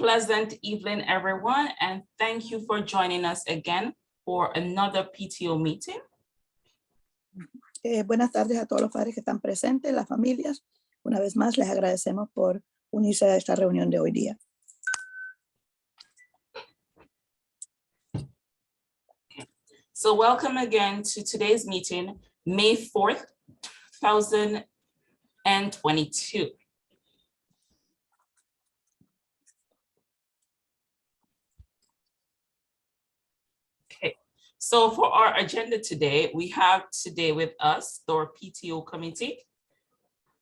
pleasant evening, everyone, and thank you for joining us again for another PTO meeting. Buenas tardes a todos los padres que están presentes, las familias. Una vez más, les agradecemos por unirse a esta reunión de hoy día. So welcome again to today's meeting, May 4th, 2022. Okay, so for our agenda today, we have today with us our PTO committee.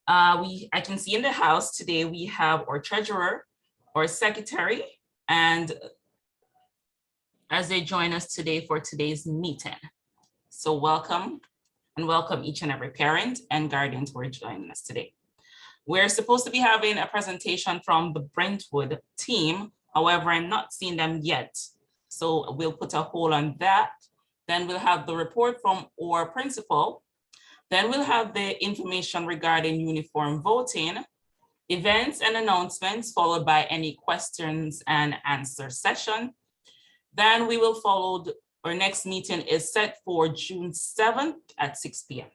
I can see in the house today we have our treasurer, our secretary, and as they join us today for today's meeting. So welcome, and welcome each and every parent and guardians who are joining us today. We're supposed to be having a presentation from the Brentwood team. However, I'm not seeing them yet. So we'll put a hold on that. Then we'll have the report from our principal. Then we'll have the information regarding uniform voting, events and announcements, followed by any questions and answer session. Then we will follow, our next meeting is set for June 7th at 6 p.m.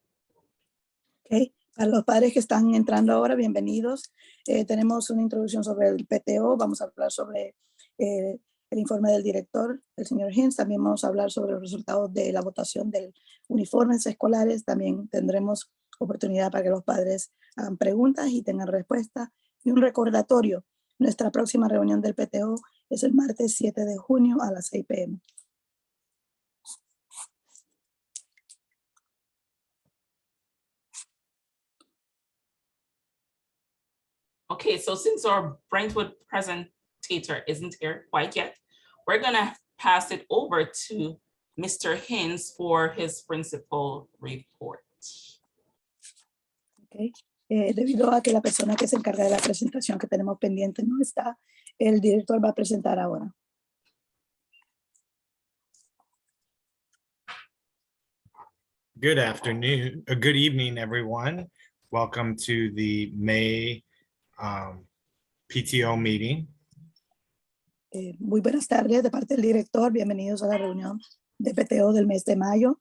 Okay. A los padres que están entrando ahora, bienvenidos. Tenemos una introducción sobre el PTO. Vamos a hablar sobre el informe del director, el señor Hines. También vamos a hablar sobre los resultados de la votación de uniformes escolares. También tendremos oportunidad para que los padres hagan preguntas y tengan respuestas. Y un recordatorio, nuestra próxima reunión del PTO es el martes 7 de junio a las 6 p.m. Okay, so since our Brentwood presentator isn't here quite yet, we're gonna pass it over to Mr. Hines for his principal report. Okay. Debido a que la persona que se encarga de la presentación que tenemos pendiente no está, el director va a presentar ahora. Good afternoon, good evening, everyone. Welcome to the May PTO meeting. Muy buenas tardes de parte del director. Bienvenidos a la reunión de PTO del mes de mayo.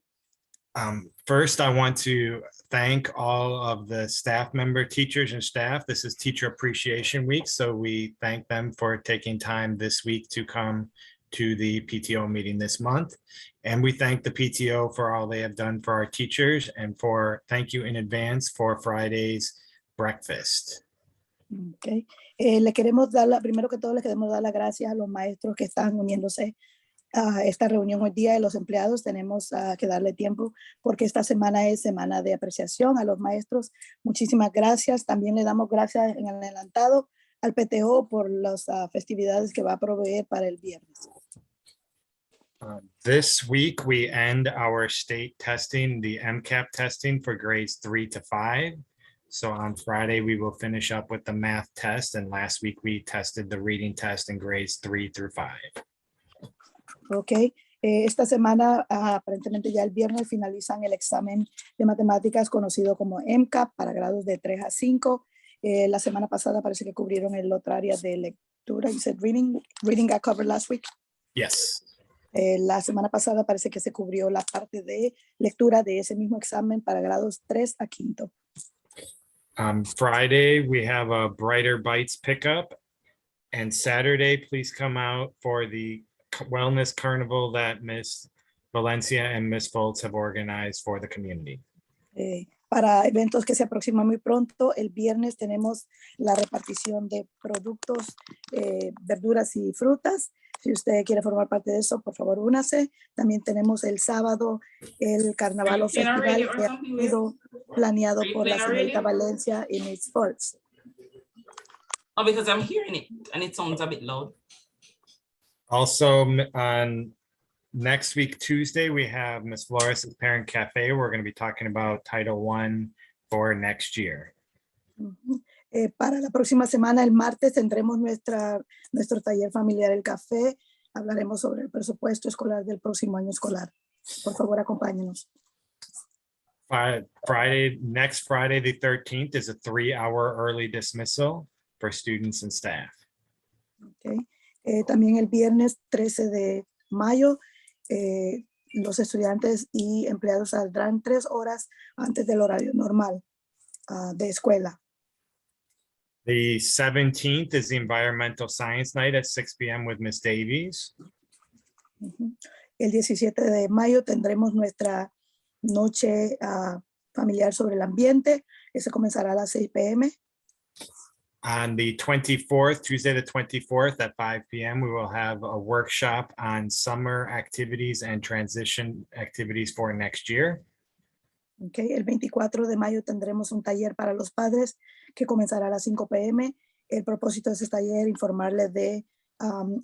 First, I want to thank all of the staff member, teachers and staff. This is Teacher Appreciation Week, so we thank them for taking time this week to come to the PTO meeting this month. And we thank the PTO for all they have done for our teachers and thank you in advance for Friday's breakfast. Okay. Primero que todo, le queremos dar las gracias a los maestros que están uniéndose a esta reunión hoy día. De los empleados tenemos que darle tiempo porque esta semana es semana de apreciación a los maestros. Muchísimas gracias. También le damos gracias en el adelantado al PTO por las festividades que va a proveer para el viernes. This week we end our state testing, the MCAP testing for grades 3 to 5. So on Friday, we will finish up with the math test. And last week we tested the reading test in grades 3 through 5. Ok. Esta semana, aparentemente ya el viernes, finalizan el examen de matemáticas conocido como MCAP para grados de 3 a 5. La semana pasada parece que cubrieron el otro área de lectura. You said reading got covered last week? Yes. La semana pasada parece que se cubrió la parte de lectura de ese mismo examen para grados 3 a 5. Friday, we have a Brighter Bites pickup. And Saturday, please come out for the Wellness Carnival that Miss Valencia and Miss Foltz have organized for the community. Para eventos que se aproximan muy pronto, el viernes tenemos la repartición de productos, verduras y frutas. Si usted quiere formar parte de eso, por favor, únase. También tenemos el sábado el carnaval o festival que ha sido planeado por la señorita Valencia y Miss Foltz. Oh, because I'm hearing it and it sounds a bit loud. Also on next week, Tuesday, we have Miss Flores' Parent Cafe. We're going to be talking about Title I for next year. Para la próxima semana, el martes, tendremos nuestro taller familiar El Café. Hablaremos sobre el presupuesto escolar del próximo año escolar. Por favor, acompáñenos. Next Friday, the 13th, is a 3-hour early dismissal for students and staff. Okay. También el viernes 13 de mayo, los estudiantes y empleados saldrán 3 horas antes del horario normal de escuela. The 17th is the Environmental Science Night at 6 p.m. with Ms. Davies. Ujú. El 17 de mayo tendremos nuestra noche familiar sobre el ambiente. Ese comenzará a las 6 p.m. On the 24th, Tuesday, the 24th at 5 p.m., we will have a workshop on summer activities and transition activities for next year. Okay. El 24 de mayo tendremos un taller para los padres que comenzará a las 5 p.m. El propósito de ese taller informarles de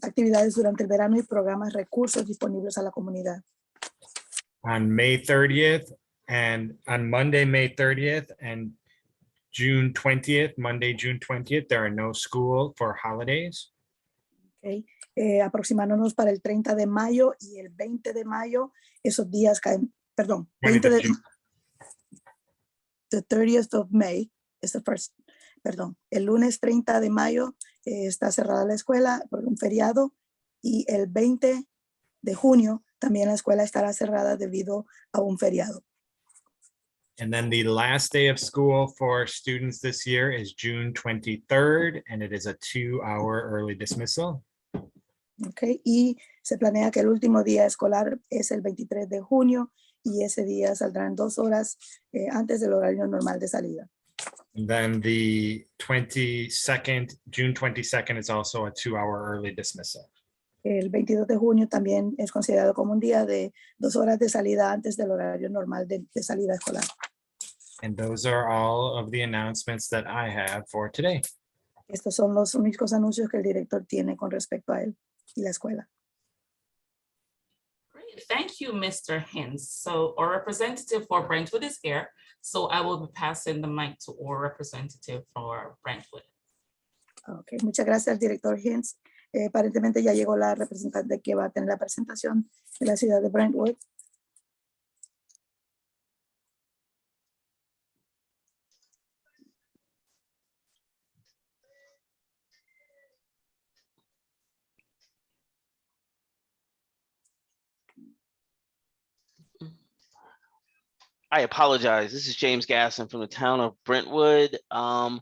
actividades durante el verano y programas, recursos disponibles a la comunidad. On May 30th and on Monday, May 30th and June 20th, Monday, June 20th, there are no school for holidays. Okay. Aproximándonos para el 30 de mayo y el 20 de mayo, esos días caen, perdón, 20 de, the 30th of May is the first, perdón, el lunes 30 de mayo está cerrada la escuela por un feriado y el 20 de junio también la escuela estará cerrada debido a un feriado. And then the last day of school for students this year is June 23rd, and it is a 2-hour early dismissal. Okay. Y se planea que el último día escolar es el 23 de junio y ese día saldrán 2 horas antes del horario normal de salida. And then the 22nd, June 22nd is also a 2-hour early dismissal. El 22 de junio también es considerado como un día de 2 horas de salida antes del horario normal de salida escolar. And those are all of the announcements that I have for today. Estos son los únicos anuncios que el director tiene con respecto a él y la escuela. Great, thank you, Mr. Hins. So our representative for Brentwood is here. So I will be passing the mic to our representative for Brentwood. Okay, muchas gracias, director Hins. Aparentemente ya llegó la representante que va a tener la presentación de la ciudad de Brentwood. I apologize. This is James Gasson from the town of Brentwood. I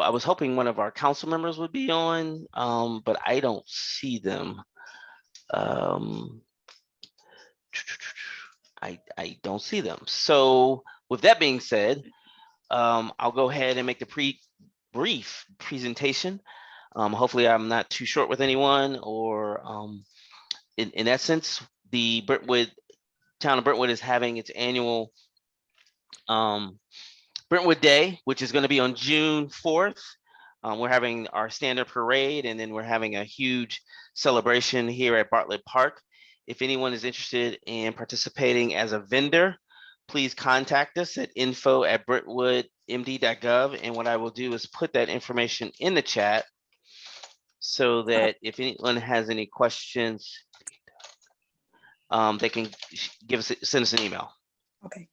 was hoping one of our council members would be on, but I don't see them. I don't see them. So with that being said, I'll go ahead and make the brief presentation. Hopefully I'm not too short with anyone, or in essence, the town of Brentwood is having its annual Brentwood Day, which is going to be on June 4th. We're having our standard parade, and then we're having a huge celebration here at Bartlett Park. If anyone is interested in participating as a vendor, please contact us at info@brentwoodmd.gov. And what I will do is put that information in the chat so that if anyone has any questions, they can send us an email. Okay.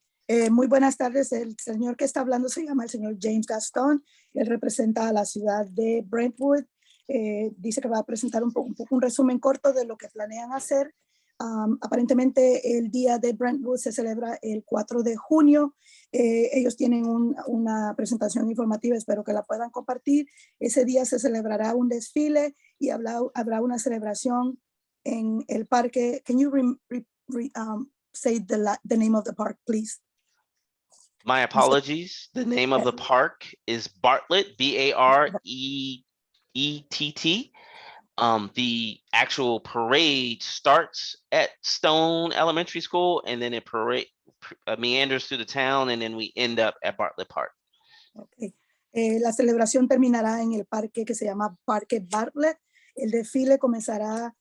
Muy buenas tardes. El señor que está hablando se llama el señor James Gaston. Él representa a la ciudad de Brentwood. Dice que va a presentar un resumen corto de lo que planean hacer. Aparentemente el día de Brentwood se celebra el 4 de junio. Ellos tienen una presentación informativa, espero que la puedan compartir. Ese día se celebrará un desfile y habrá una celebración en el parque. Can you say the name of the park, please? My apologies. The name of the park is Bartlett, Barrett. The actual parade starts at Stone Elementary School, and then it meanders through the town, and then we end up at Bartlett Park. Okay. La celebración terminará en el parque que se llama Parque Bartlett. El desfile comenzará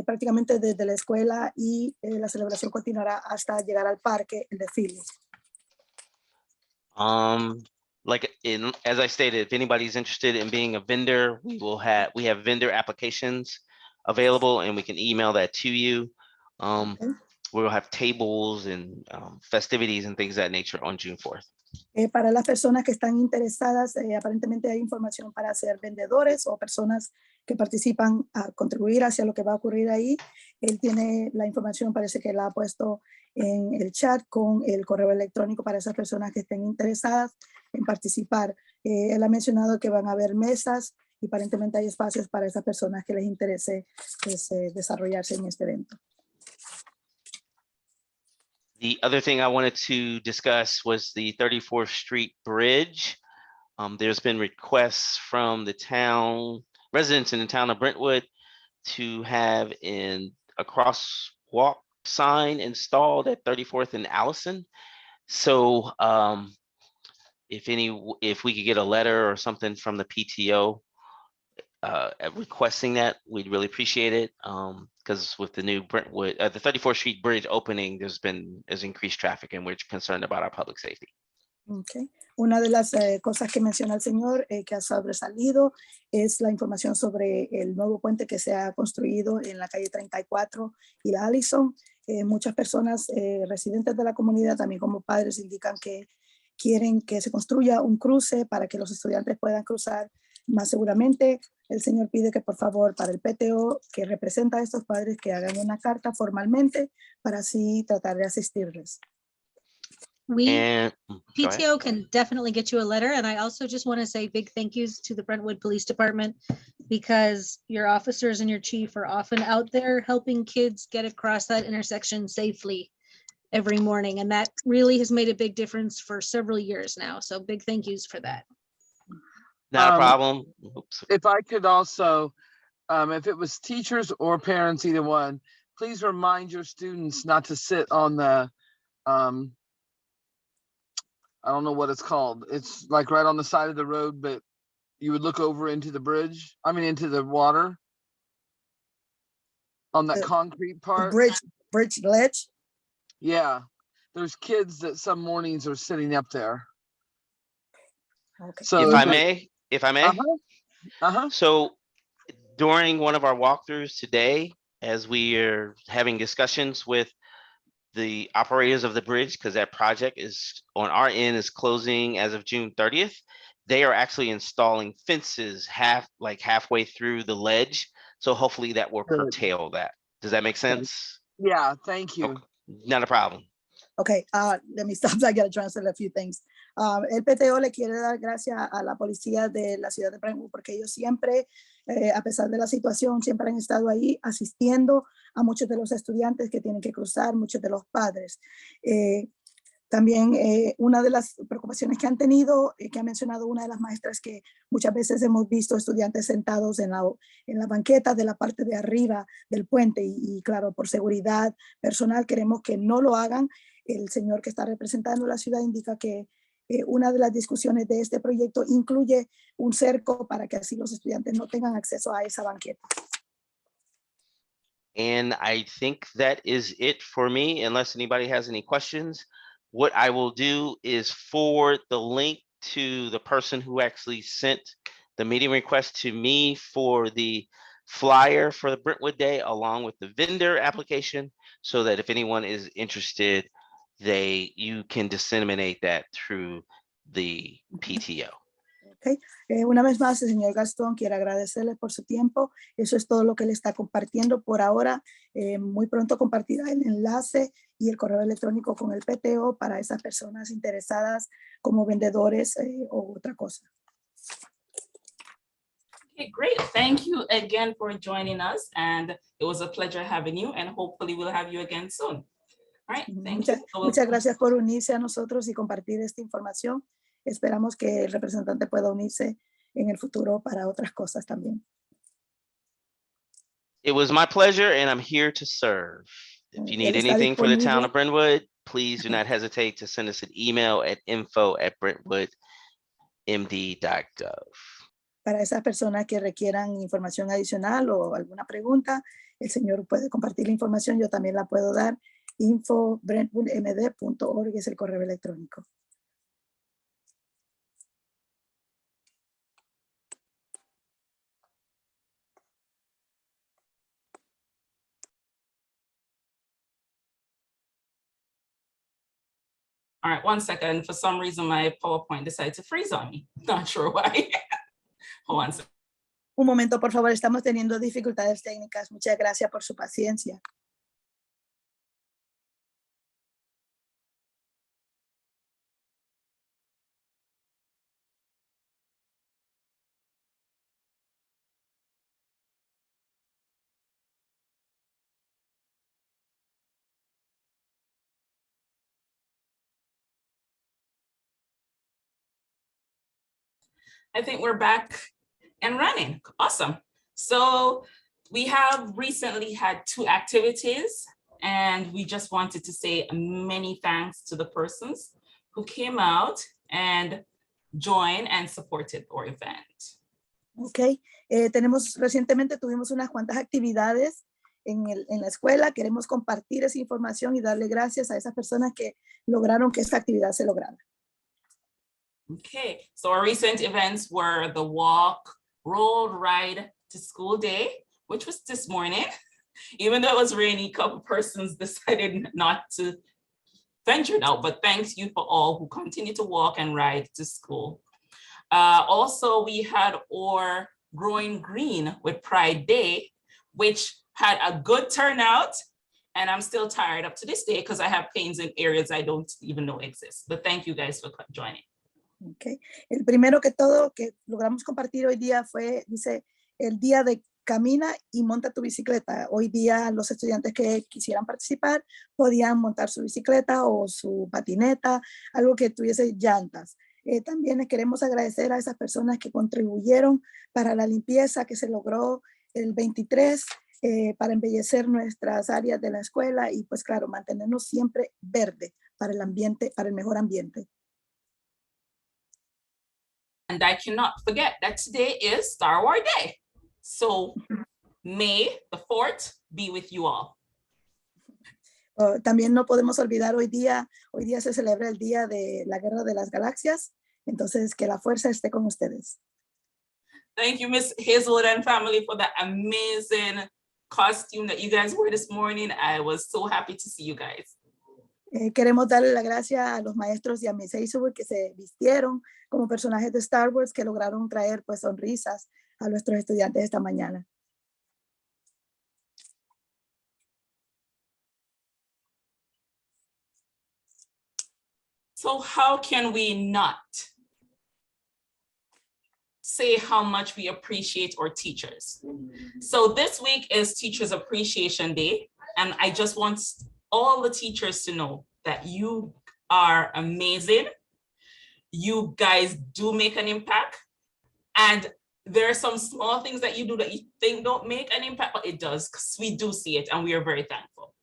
prácticamente desde la escuela y la celebración continuará hasta llegar al parque, el desfile. As I stated, if anybody's interested in being a vendor, we have vendor applications available, and we can email that to you. Okay. We'll have tables and festivities and things of that nature on June 4th. Para las personas que están interesadas, aparentemente hay información para ser vendedores o personas que participan a contribuir hacia lo que va a ocurrir ahí. Él tiene la información, parece que la ha puesto en el chat con el correo electrónico para esas personas que estén interesadas en participar. Él ha mencionado que van a haber mesas y aparentemente hay espacios para esas personas que les interese pues, desarrollarse en este evento. The other thing I wanted to discuss was the 34th Street Bridge. There's been requests from the town, residents in the town of Brentwood to have a crosswalk sign installed at 34th and Allison. So if we could get a letter or something from the PTO requesting that, we'd really appreciate it. Because with the new Brentwood, the 34th Street Bridge opening, there's increased traffic and we're concerned about our public safety. Okay. Una de las cosas que menciona el señor que ha sobresalido es la información sobre el nuevo puente que se ha construido en la calle 34 y la Allison. Muchas personas residentes de la comunidad, también como padres, indican que quieren que se construya un cruce para que los estudiantes puedan cruzar más seguramente. El señor pide que por favor para el PTO que representa a estos padres que hagan una carta formalmente para así tratar de asistirles. We, And go ahead. PTO can definitely get you a letter. And I also just want to say big thank yous to the Brentwood Police Department because your officers and your chief are often out there helping kids get across that intersection safely every morning. And that really has made a big difference for several years now. So big thank yous for that. Not a problem. Oops. If I could also, if it was teachers or parents, either one, please remind your students not to sit on the, I don't know what it's called. It's like right on the side of the road, but you would look over into the bridge. I mean, into the water. On that The- concrete part. Bridge ledge. Yeah. There's kids that some mornings are sitting up there. Okay. So If I may, Uh-huh. So during one of our walkthroughs today, as we are having discussions with the operators of the bridge, because that project is on our end is closing as of June 30th, they are actually installing fences halfway through the ledge. So hopefully that will Good. curtail that. Does that make sense? Yeah, thank you. Okay, not a problem. Okay, let me stop. I gotta translate a few things. El PTO le quiere dar gracias a la policía de la ciudad de Brentwood porque ellos siempre, a pesar de la situación, siempre han estado ahí asistiendo a muchos de los estudiantes que tienen que cruzar, muchos de los padres. También una de las preocupaciones que han tenido, que ha mencionado una de las maestras, que muchas veces hemos visto estudiantes sentados en la banqueta de la parte de arriba del puente y claro, por seguridad personal queremos que no lo hagan. El señor que está representando la ciudad indica que una de las discusiones de este proyecto incluye un cerco para que así los estudiantes no tengan acceso a esa banqueta. And I think that is it for me, unless anybody has any questions. What I will do is forward the link to the person who actually sent the meeting request to me for the flyer for the Brentwood Day, along with the vendor application, so that if anyone is interested, you can disseminate that through the PTO. Okay. Una vez más, el señor Gastón quiere agradecerle por su tiempo. Eso es todo lo que él está compartiendo por ahora. Muy pronto compartirá el enlace y el correo electrónico con el PTO para esas personas interesadas como vendedores o otra cosa. Okay, great. Thank you again for joining us. And it was a pleasure having you, and hopefully we'll have you again soon. All right, thank you. Muchas gracias por unirse a nosotros y compartir esta información. Esperamos que el representante pueda unirse en el futuro para otras cosas también. It was my pleasure, and I'm here to serve. If you need Él está anything for the town of disponible. Brentwood, please do not hesitate to send us an email at info@brentwoodmd.gov. Para esas personas que requieran información adicional o alguna pregunta, el señor puede compartir la información. Yo también la puedo dar. info@brentwoodmd.org es el correo electrónico. All right, one second. For some reason, my PowerPoint decided to freeze on me. Not sure why. Hold on a second. Un momento, por favor, estamos teniendo dificultades técnicas. Muchas gracias por su paciencia. I think we're back and running. Awesome. So we have recently had 2 activities, and we just wanted to say many thanks to the persons who came out and joined and supported our event. Ok, recientemente tuvimos unas cuantas actividades en la escuela. Queremos compartir esa información y darle gracias a esas personas que lograron que esta actividad se lograra. Okay, so our recent events were the walk, roll, ride to school day, which was this morning. Even though it was rainy, a couple persons decided not to venture out, but thanks you for all who continue to walk and ride to school. Also, we had our Growing Green with Pride Day, which had a good turnout. And I'm still tired up to this day because I have pains in areas I don't even know exist. But thank you guys for joining. Okay. El primero que todo que logramos compartir hoy día dice, el día de camina y monta tu bicicleta. Hoy día los estudiantes que quisieran participar podían montar su bicicleta o su patineta, algo que tuviese llantas. También queremos agradecer a esas personas que contribuyeron para la limpieza que se logró el 23 para embellecer nuestras áreas de la escuela y pues claro, mantenernos siempre verde para el ambiente, para el mejor ambiente. And I cannot forget that today is Star Wars Day. So may the 4th be with you all. También no podemos olvidar hoy día se celebra el día de la Guerra de las Galaxias, entonces que la fuerza esté con ustedes. Thank you, Miss Hazelwood and family, for that amazing costume that you guys wore this morning. I was so happy to see you guys. Queremos darle la gracia a los maestros y a Miss Hazelwood que se vistieron como personajes de Star Wars que lograron traer pues sonrisas a nuestros estudiantes esta mañana. So how can we not say how much we appreciate our teachers? So this week is Teachers Appreciation Day, and I just want all the teachers to know that you are amazing. You guys do make an impact, and there are some small things that you do that you think don't make an impact, but it does, because we do see it and we are very thankful.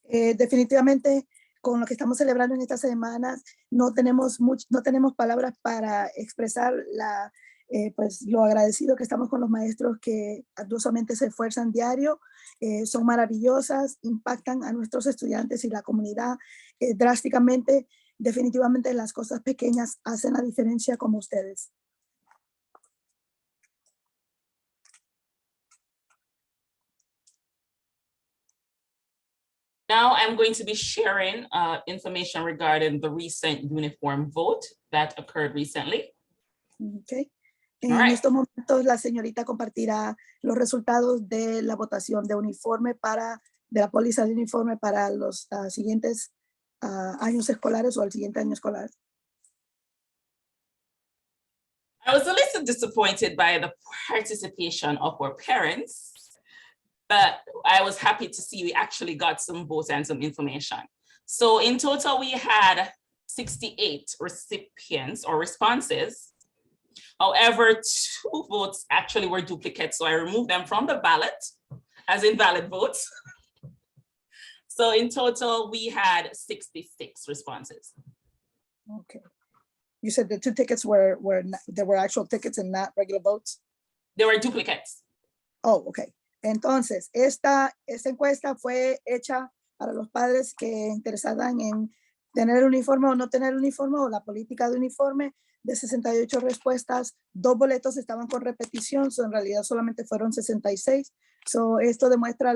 Okay. Definitivamente con lo que estamos celebrando en estas semanas no tenemos palabras para expresar pues lo agradecido que estamos con los maestros que arduosamente se esfuerzan diario, son maravillosas, impactan a nuestros estudiantes y la comunidad drásticamente. Definitivamente las cosas pequeñas hacen la diferencia como ustedes. Now I'm going to be sharing information regarding the recent uniform vote that occurred recently. Okay. En estos momentos la señorita compartirá los resultados de la votación de la póliza de uniforme para los siguientes años escolares o el siguiente año escolar. I was a little disappointed by the participation of our parents, but I was happy to see we actually got some votes and some information. So in total, we had 68 recipients or responses. However, 2 votes actually were duplicates, so I removed them from the ballot as invalid votes. So in total, we had 66 responses. Okay. You said the 2 tickets were actual tickets and not regular votes? They were duplicates. Oh, okay. Entonces, esta encuesta fue hecha para los padres que interesaban en tener uniforme o no tener uniforme o la política de uniforme. De 68 respuestas, 2 boletos estaban con repetición, en realidad solamente fueron 66. Esto demuestra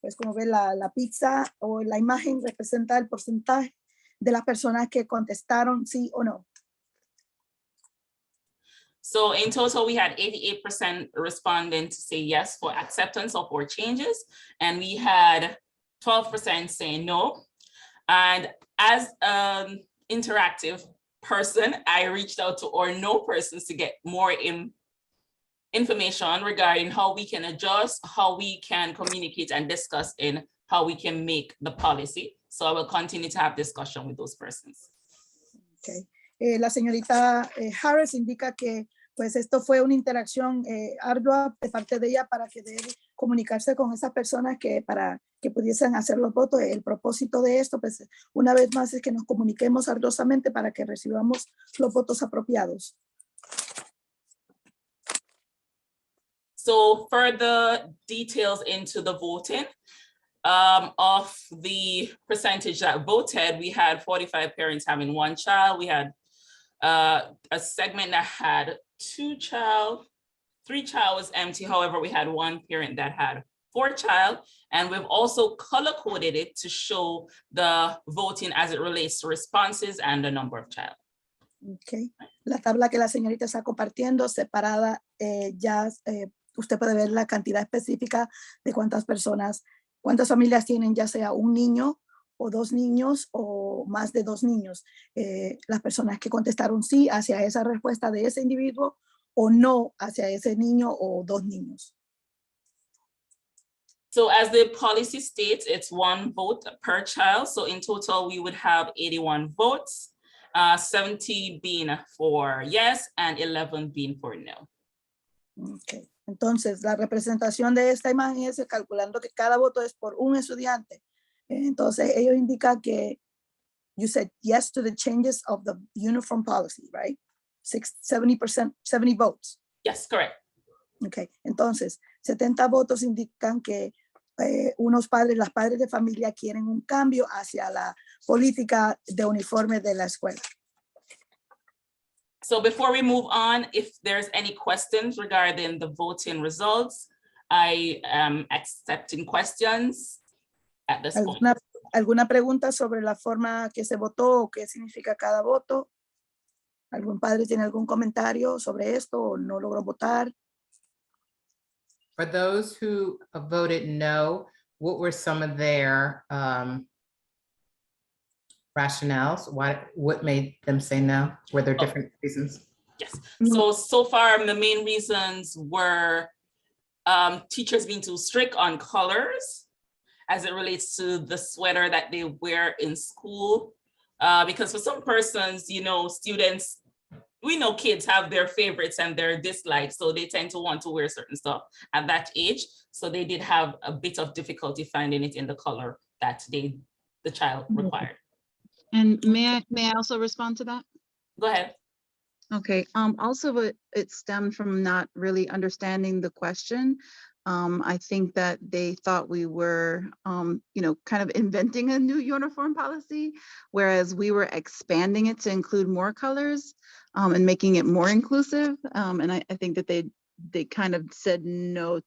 pues como ve la pizza o la imagen representa el porcentaje de las personas que contestaron sí o no. So in total, we had 88% respondents say yes for acceptance of our changes, and we had 12% saying no. And as an interactive person, I reached out to our no persons to get more information regarding how we can adjust, how we can communicate and discuss in how we can make the policy. So I will continue to have discussion with those persons. Okay. La señorita Harris indica que pues esto fue una interacción ardua de parte de ella para que debe comunicarse con esas personas que para que pudiesen hacer los votos. El propósito de esto, pues una vez más, es que nos comuniquemos arduosamente para que recibamos los votos apropiados. So further details into the voting, of the percentage that voted, we had 45 parents having one child. We had a segment that had three child was empty. However, we had one parent that had 4 child, and we've also color coded it to show the voting as it relates to responses and the number of child. Okay. La tabla que la señorita está compartiendo separada, usted puede ver la cantidad específica de cuántas familias tienen, ya sea un niño o 2 niños o más de 2 niños. Las personas que contestaron sí hacia esa respuesta de ese individuo o no hacia ese niño o 2 niños. So as the policy states, it's 1 vote per child. So in total, we would have 81 votes, 70 being for yes and 11 being for no. Okay. Entonces, la representación de esta imagen es calculando que cada voto es por un estudiante. Entonces, ellos indican que you said yes to the changes of the uniform policy, right? 70%, 70 votes. Yes, correct. Okay. Entonces, 70 votos indican que las padres de familia quieren un cambio hacia la política de uniforme de la escuela. So before we move on, if there's any questions regarding the voting results, I am accepting questions at this point. ¿Alguna pregunta sobre la forma que se votó o qué significa cada voto? ¿Algún padre tiene algún comentario sobre esto o no logró votar? For those who voted no, what were some of their rationales? What made them say no? Were there different reasons? Yes. So far, the main reasons were teachers being too strict on colors as it relates to the sweater that they wear in school. Because for some persons, students, we know kids have their favorites and their dislikes, so they tend to want to wear certain stuff at that age. So they did have a bit of difficulty finding it in the color that the child required. And may I also respond to that? Go ahead. Okay, also it stemmed from not really understanding the question. I think that they thought we were, kind of inventing a new uniform policy, whereas we were expanding it to include more colors and making it more inclusive. And I think that they kind of said no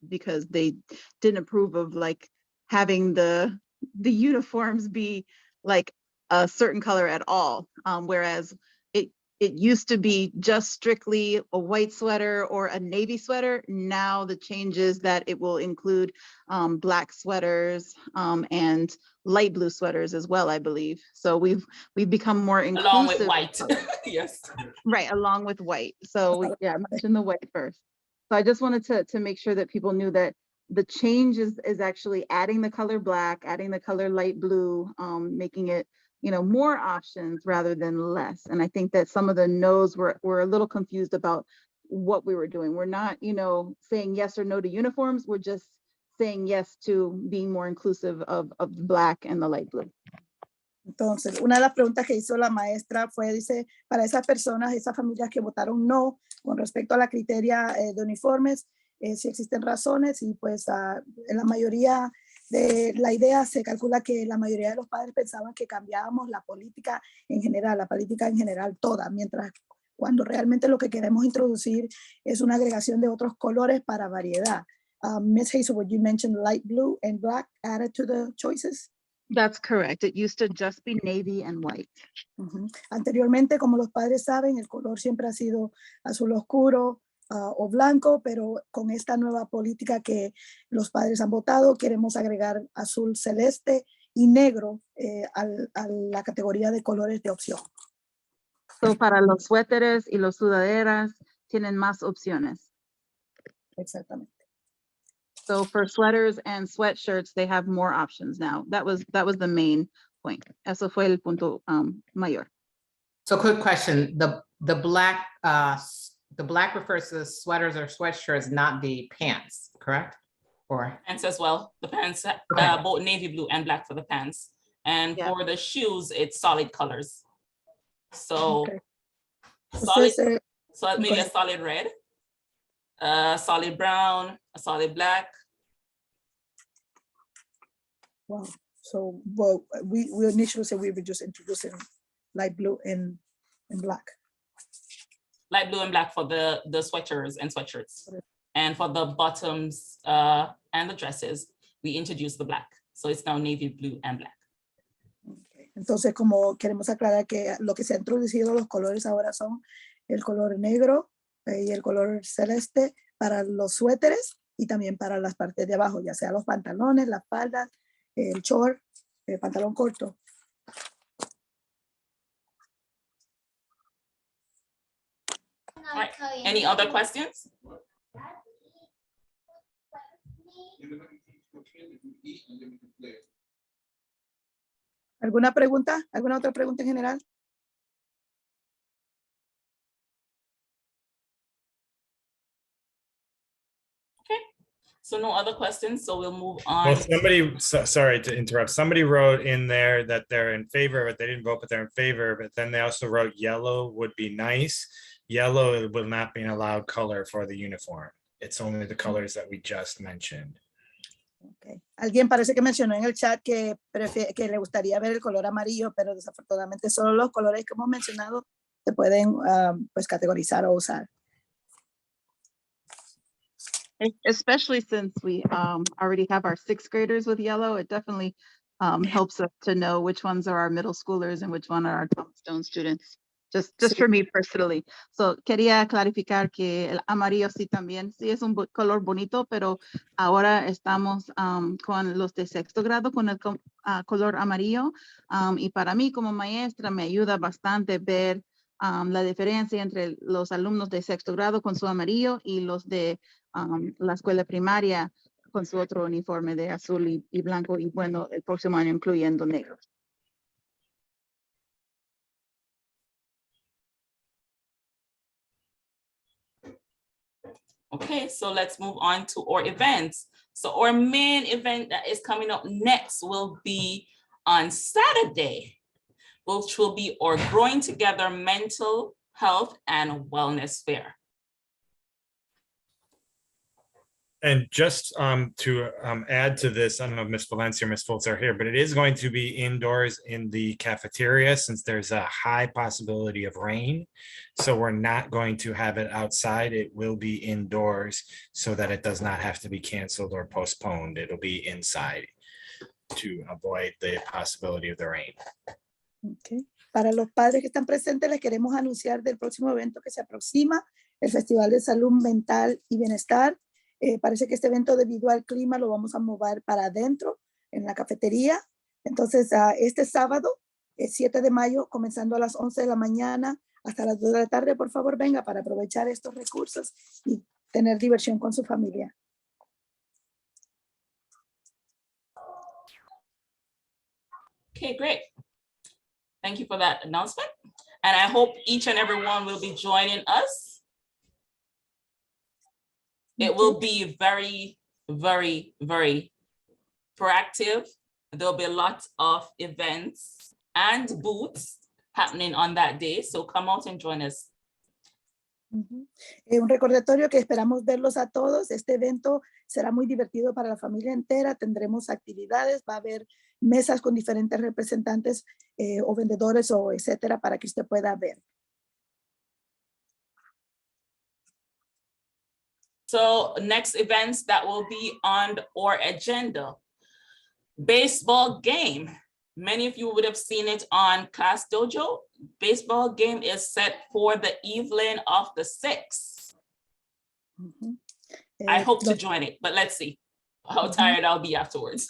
because they didn't approve of like having the uniforms be like a certain color at all, whereas it used to be just strictly a white sweater or a navy sweater. Now the change is that it will include black sweaters and light blue sweaters as well, I believe. So we've become more inclusive. Along with white, yes. Right, along with white. So yeah, I mentioned the white first. So I just wanted to make sure that people knew that the change is actually adding the color black, adding the color light blue, making it more options rather than less. And I think that some of the no's were a little confused about what we were doing. We're not, saying yes or no to uniforms. We're just saying yes to being more inclusive of the black and the light blue. Entonces, una de las preguntas que hizo la maestra fue, dice, para esas personas, esas familias que votaron no con respecto a la criteria de uniformes, si existen razones y pues en la mayoría de la idea se calcula que la mayoría de los padres pensaban que cambiábamos la política en general toda, mientras cuando realmente lo que queremos introducir es una agregación de otros colores para variedad. Ms. Hazelwood, you mentioned light blue and black added to the choices. That's correct. It used to just be navy and white. Ujú. Anteriormente, como los padres saben, el color siempre ha sido azul oscuro o blanco, pero con esta nueva política que los padres han votado, queremos agregar azul celeste y negro a la categoría de colores de opción. So para los suéteres y los sudaderas tienen más opciones. Exactamente. So for sweaters and sweatshirts, they have more options now. That was the main point. Eso fue el punto mayor. So quick question, the black refers to the sweaters or sweatshirts, not the pants, correct? Or, Pants as well. The pants, Okay. both navy blue and black for the pants. And Yeah. for the shoes, it's solid colors. So Okay. solid, Entonces, so maybe go a ahead. solid red, a solid brown, a solid black. Wow. So, well, we initially said we were just introducing light blue and black. Light blue and black for the sweaters and sweatshirts. Okay. And for the bottoms and the dresses, we introduced the black. So it's now navy blue and black. Okay. Entonces, como queremos aclarar que lo que se ha introducido, los colores ahora son el color negro y el color celeste para los suéteres y también para las partes de abajo, ya sea los pantalones, las faldas, el short, el pantalón corto. All right. Any other questions? ¿Alguna pregunta? ¿Alguna otra pregunta en general? So no other questions, so we'll move Well, on. somebody, sorry to interrupt. Somebody wrote in there that they're in favor, but they didn't vote, but they're in favor. But then they also wrote yellow would be nice. Yellow will not be an allowed color for the uniform. It's only the colors that we just mentioned. Okay. Alguien parece que mencionó en el chat que le gustaría ver el color amarillo, pero desafortunadamente solo los colores que hemos mencionado se pueden pues categorizar o usar. Especially since we already have our sixth graders with yellow, it definitely helps us to know which ones are our middle schoolers and which one are our Thomas Stone students. Just Sí. for me personally. So quería clarificar que el amarillo sí también, sí es un color bonito, pero ahora estamos con los de sexto grado con el color amarillo. Y para mí como maestra me ayuda bastante ver la diferencia entre los alumnos de sexto grado con su amarillo y los de la escuela primaria con su otro uniforme de azul y blanco y bueno, el próximo año incluyendo negro. Okay, so let's move on to our events. So our main event that is coming up next will be on Saturday, which will be our Growing Together Mental Health and Wellness Fair. And just to add to this, I don't know if Ms. Valencia or Ms. Foltz are here, but it is going to be indoors in the cafeteria since there's a high possibility of rain. So we're not going to have it outside. It will be indoors so that it does not have to be canceled or postponed. It'll be inside to avoid the possibility of the rain. Okay. Para los padres que están presentes, les queremos anunciar del próximo evento que se aproxima, el Festival de Salud Mental y Bienestar. Parece que este evento, debido al clima, lo vamos a mover para adentro, en la cafetería. Entonces, este sábado, 7 de mayo, comenzando a las 11 de la mañana hasta las 2 de la tarde, por favor, venga para aprovechar estos recursos y tener diversión con su familia. Okay, great. Thank you for that announcement. And I hope each and every one will be joining us. It will be very, very, very proactive. There'll be a lot of events and booths happening on that day. So come out and join us. Un recordatorio que esperamos verlos a todos. Este evento será muy divertido para la familia entera. Tendremos actividades, va a haber mesas con diferentes representantes o vendedores o etcétera para que usted pueda ver. So next events that will be on our agenda. Baseball game. Many of you would have seen it on Class Dojo. Baseball game is set for the evening of the 6th. Ujú. I hope to Los- join it, but let's see how Ujú. tired I'll be afterwards.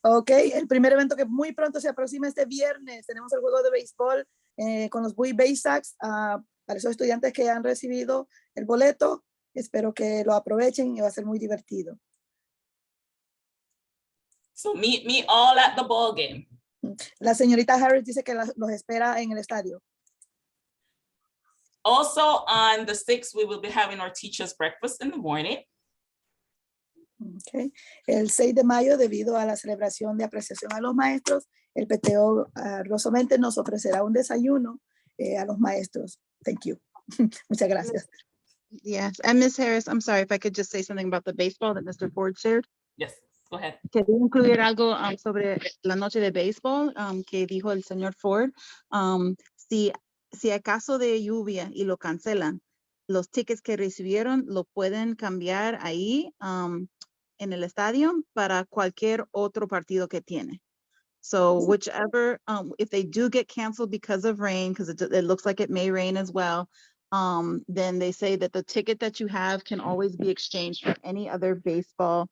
Ok, el primer evento que muy pronto se aproxima este viernes. Tenemos el juego de béisbol con los Bowie Baysax. Para esos estudiantes que han recibido el boleto, espero que lo aprovechen y va a ser muy divertido. So meet me all at the ball game. La señorita Harris dice que los espera en el estadio. Also on the 6th, we will be having our teachers breakfast in the morning. Okay. El 6 de mayo, debido a la celebración de apreciación a los maestros, el PTO rosamente nos ofrecerá un desayuno a los maestros. Thank you. Muchas gracias. Yes, and Ms. Harris, I'm sorry if I could just say something about the baseball that Mr. Ford shared. Yes, go ahead. Quería incluir algo sobre la noche de béisbol que dijo el señor Ford. Si acaso de lluvia y lo cancelan, los tickets que recibieron lo pueden cambiar ahí en el estadio para cualquier otro partido que tiene. So whichever, if they do get canceled because of rain, because it looks like it may rain as well, then they say that the ticket that you have can always be exchanged for any other baseball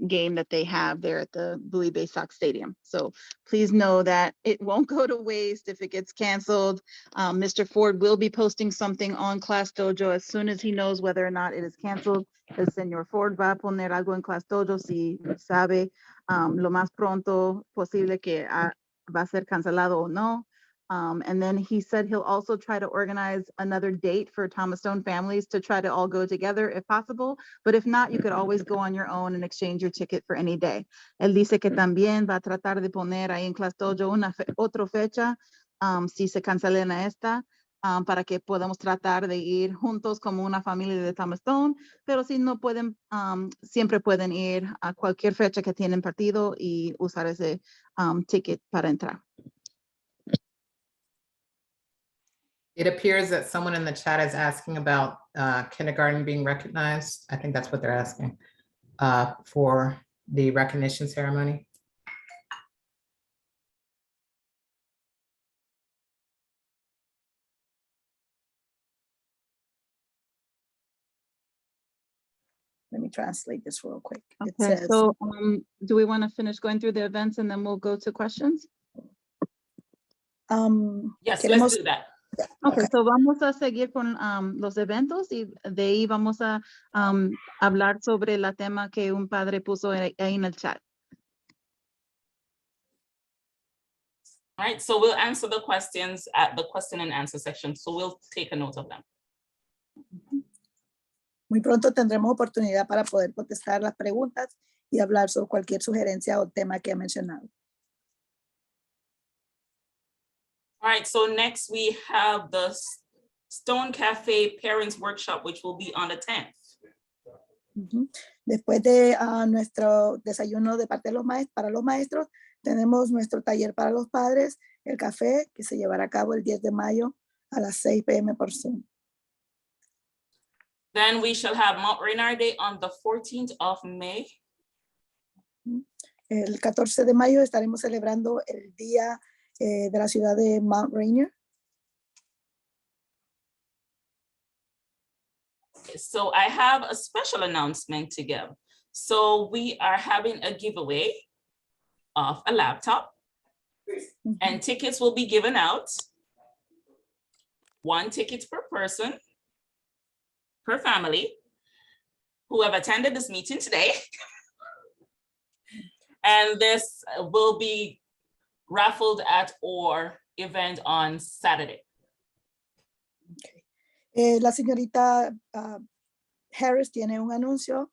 game that they have there at the Bowie Bay Sox Stadium. So please know that it won't go to waste if it gets canceled. Mr. Ford will be posting something on Class Dojo as soon as he knows whether or not it is canceled. El señor Ford va a poner algo en Class Dojo si sabe lo más pronto posible que va a ser cancelado o no. And then he said he'll also try to organize another date for Thomas Stone families to try to all go together if possible. But if not, you could always go on your own and exchange your ticket for any day. Él dice que también va a tratar de poner ahí en Class Dojo otra fecha si se cancela esta. Para que podamos tratar de ir juntos como una familia de Thomas Stone, pero si no pueden, siempre pueden ir a cualquier fecha que tienen partido y usar ese ticket para entrar. It appears that someone in the chat is asking about kindergarten being recognized. I think that's what they're asking for the recognition ceremony. Let me translate this real quick. It Okay, says, so do we want to finish going through the events and then we'll go to questions? Yes, queremos- let's do that. Okay, Okay. so vamos a seguir con los eventos y de ahí vamos a hablar sobre la tema que un padre puso ahí en el chat. All right, so we'll answer the questions at the question and answer section. So we'll take a note of them. Muy pronto tendremos oportunidad para poder contestar las preguntas y hablar sobre cualquier sugerencia o tema que ha mencionado. All right, so next we have the Stone Cafe Parents Workshop, which will be on the 10th. Ujú. Después de nuestro desayuno de parte de los maestros, para los maestros, tenemos nuestro taller para los padres, el café, que se llevará a cabo el 10 de mayo a las 6 p.m. por Zoom. Then we shall have Mount Rainier Day on the 14th of May. El 14 de mayo estaremos celebrando el día de la ciudad de Mount Rainier. So I have a special announcement to give. So we are having a giveaway of a laptop and tickets will be given out. 1 ticket per person, per family, who have attended this meeting today. And this will be raffled at our event on Saturday. La señorita Harris tiene un anuncio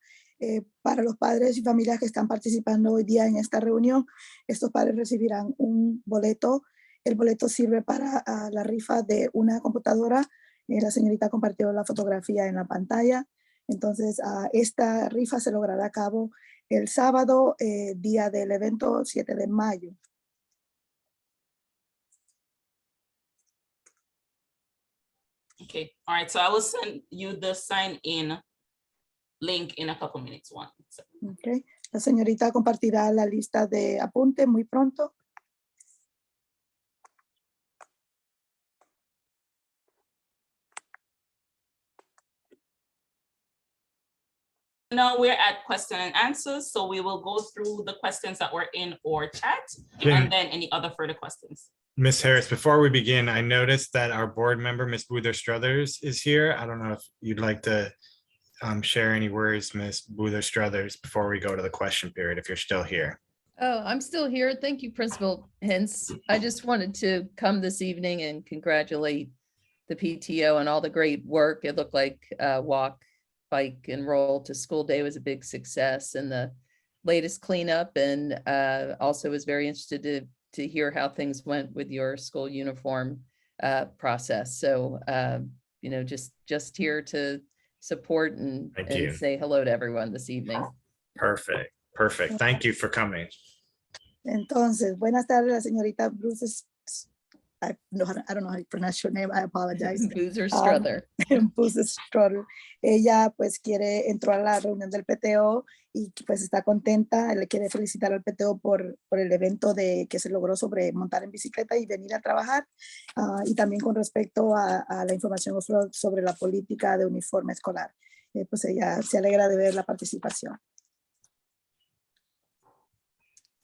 para los padres y familias que están participando hoy día en esta reunión. Estos padres recibirán un boleto. El boleto sirve para la rifa de una computadora. La señorita compartió la fotografía en la pantalla. Entonces, esta rifa se logrará a cabo el sábado, día del evento 7 de mayo. Okay, all right, so I will send you the sign in link in a couple minutes. Okay. La señorita compartirá la lista de apuntes muy pronto. Now we're at question and answers, so we will go through the questions that were in our chat Can- and then any other further questions. Ms. Harris, before we begin, I noticed that our board member, Ms. Buther Struthers, is here. I don't know if you'd like to share any words, Ms. Buther Struthers, before we go to the question period, if you're still here. Oh, I'm still here. Thank you, Principal Hens. I just wanted to come this evening and congratulate the PTO on all the great work. It looked like walk, bike, and roll to school day was a big success, and the latest cleanup, and also was very interested to hear how things went with your school uniform process. So, you know, just here to support and Thank you. say hello to everyone this evening. Perfect. Perfect. Thank you for coming. Entonces, buenas tardes, la señorita Bruce. I don't know how to pronounce your name. I apologize. Boozer Struther. Bruce Strutter. Ella pues entró a la reunión del PTO y pues está contenta. Le quiere felicitar al PTO por el evento que se logró sobre montar en bicicleta y venir a trabajar. Y también con respecto a la información sobre la política de uniforme escolar. Pues ella se alegra de ver la participación.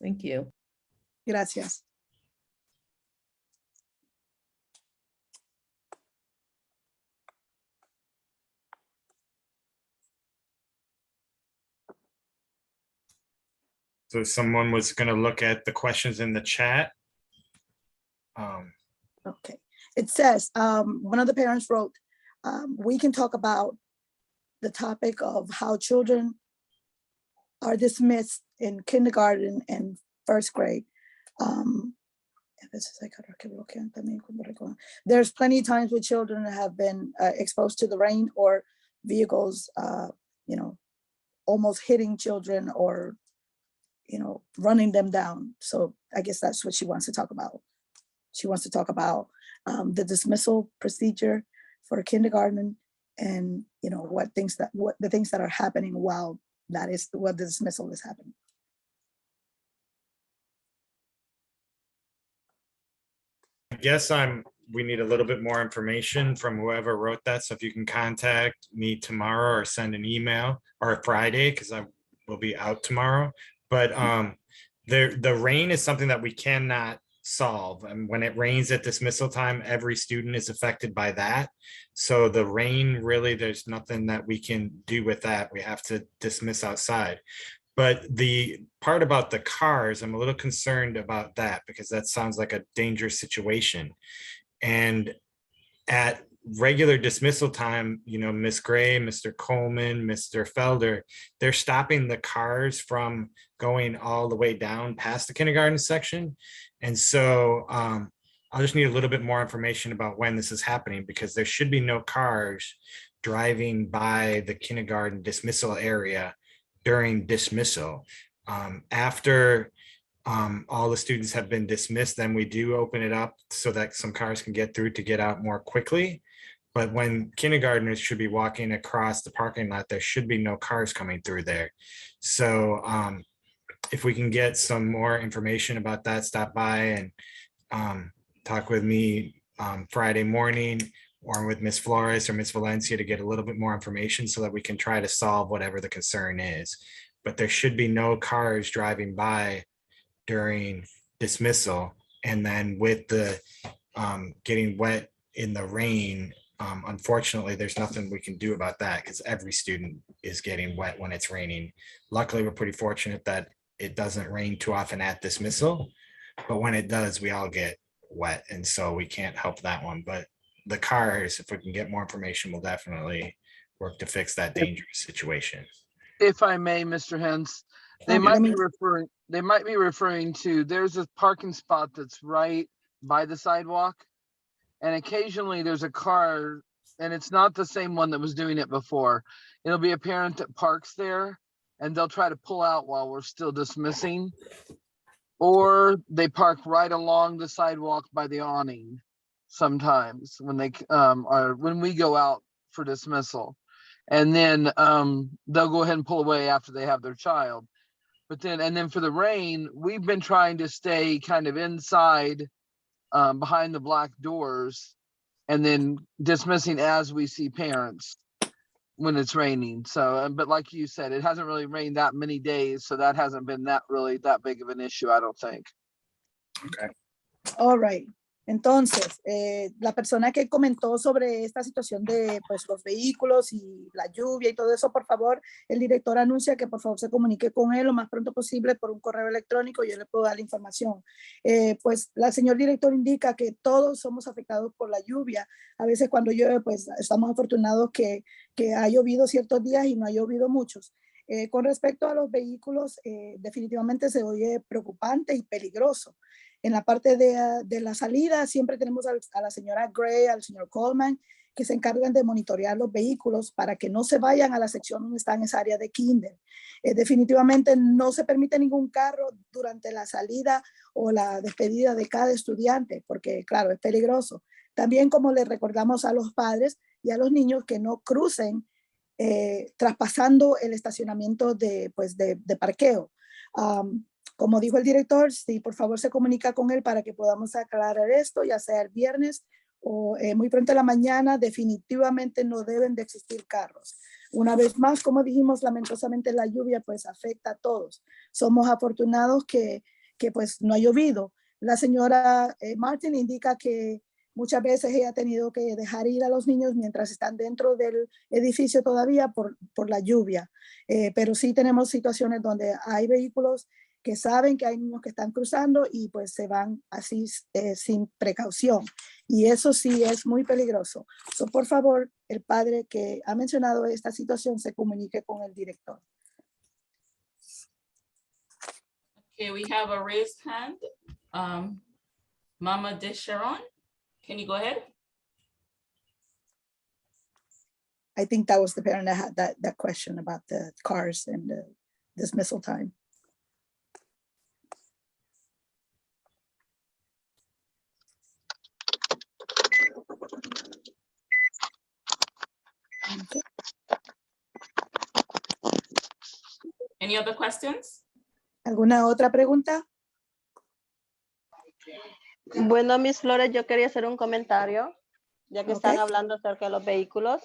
Thank you. Gracias. So someone was going to look at the questions in the chat. Okay. It says, one of the parents wrote, we can talk about the topic of how children are dismissed in kindergarten and first grade. There's plenty of times where children have been exposed to the rain or vehicles, you know, almost hitting children or, you know, running them down. So I guess that's what she wants to talk about. She wants to talk about the dismissal procedure for kindergarten and, you know, what the things that are happening while the dismissal is happening. I guess we need a little bit more information from whoever wrote that. So if you can contact me tomorrow or send an email, or Friday, because I will be out tomorrow. But the rain is something that we cannot solve. And when it rains at dismissal time, every student is affected by that. So the rain, really, there's nothing that we can do with that. We have to dismiss outside. But the part about the cars, I'm a little concerned about that because that sounds like a dangerous situation. And at regular dismissal time, you know, Miss Gray, Mr. Coleman, Mr. Felder, they're stopping the cars from going all the way down past the kindergarten section. And so I'll just need a little bit more information about when this is happening, because there should be no cars driving by the kindergarten dismissal area during dismissal. After all the students have been dismissed, then we do open it up so that some cars can get through to get out more quickly. But when kindergartners should be walking across the parking lot, there should be no cars coming through there. So if we can get some more information about that, stop by and talk with me Friday morning, or with Ms. Flores or Ms. Valencia to get a little bit more information so that we can try to solve whatever the concern is. But there should be no cars driving by during dismissal. And then with the getting wet in the rain, unfortunately, there's nothing we can do about that because every student is getting wet when it's raining. Luckily, we're pretty fortunate that it doesn't rain too often at dismissal, but when it does, we all get wet. And so we can't help that one. But the cars, if we can get more information, we'll definitely work to fix that dangerous situation. If I may, Mr. Hens, they might be referring to, there's a parking spot that's right by the sidewalk. And occasionally there's a car, and it's not the same one that was doing it before. It'll be a parent that parks there and they'll try to pull out while we're still dismissing. Or they park right along the sidewalk by the awning sometimes when they when we go out for dismissal. And then they'll go ahead and pull away after they have their child. But then, and then for the rain, we've been trying to stay kind of inside behind the black doors and then dismissing as we see parents when it's raining. So, but like you said, it hasn't really rained that many days. So that hasn't been that big of an issue, I don't think. Okay. All right. Entonces, la persona que comentó sobre esta situación de pues, los vehículos y la lluvia y todo eso, por favor, el director anuncia que por favor se comunique con él lo más pronto posible por un correo electrónico. Yo le puedo dar la información. Pues la señor director indica que todos somos afectados por la lluvia. A veces cuando llueve, pues estamos afortunados que ha llovido ciertos días y no ha llovido muchos. Con respecto a los vehículos, definitivamente se oye preocupante y peligroso. En la parte de la salida siempre tenemos a la señora Gray, al señor Coleman, que se encargan de monitorear los vehículos para que no se vayan a la sección donde está en esa área de kinder. Definitivamente no se permite ningún carro durante la salida o la despedida de cada estudiante, porque claro, es peligroso. También como le recordamos a los padres y a los niños que no crucen traspasando el estacionamiento de parqueo. Como dijo el director, sí, por favor se comunica con él para que podamos aclarar esto, ya sea el viernes o muy pronto en la mañana. Definitivamente no deben de existir carros. Una vez más, como dijimos, lamentosamente la lluvia pues afecta a todos. Somos afortunados que pues no ha llovido. La señora Martin indica que muchas veces ella ha tenido que dejar ir a los niños mientras están dentro del edificio todavía por la lluvia. Pero sí tenemos situaciones donde hay vehículos que saben que hay niños que están cruzando y pues se van así sin precaución. Y eso sí es muy peligroso. So, por favor, el padre que ha mencionado esta situación se comunique con el director. Okay, we have a raised hand. Mama de Sharon, can you go ahead? I think that was the parent that had that question about the cars and the dismissal time. Okay. Any other questions? ¿Alguna otra pregunta? Bueno, Miss Flores, yo quería hacer un comentario, ya que están hablando acerca de los vehículos.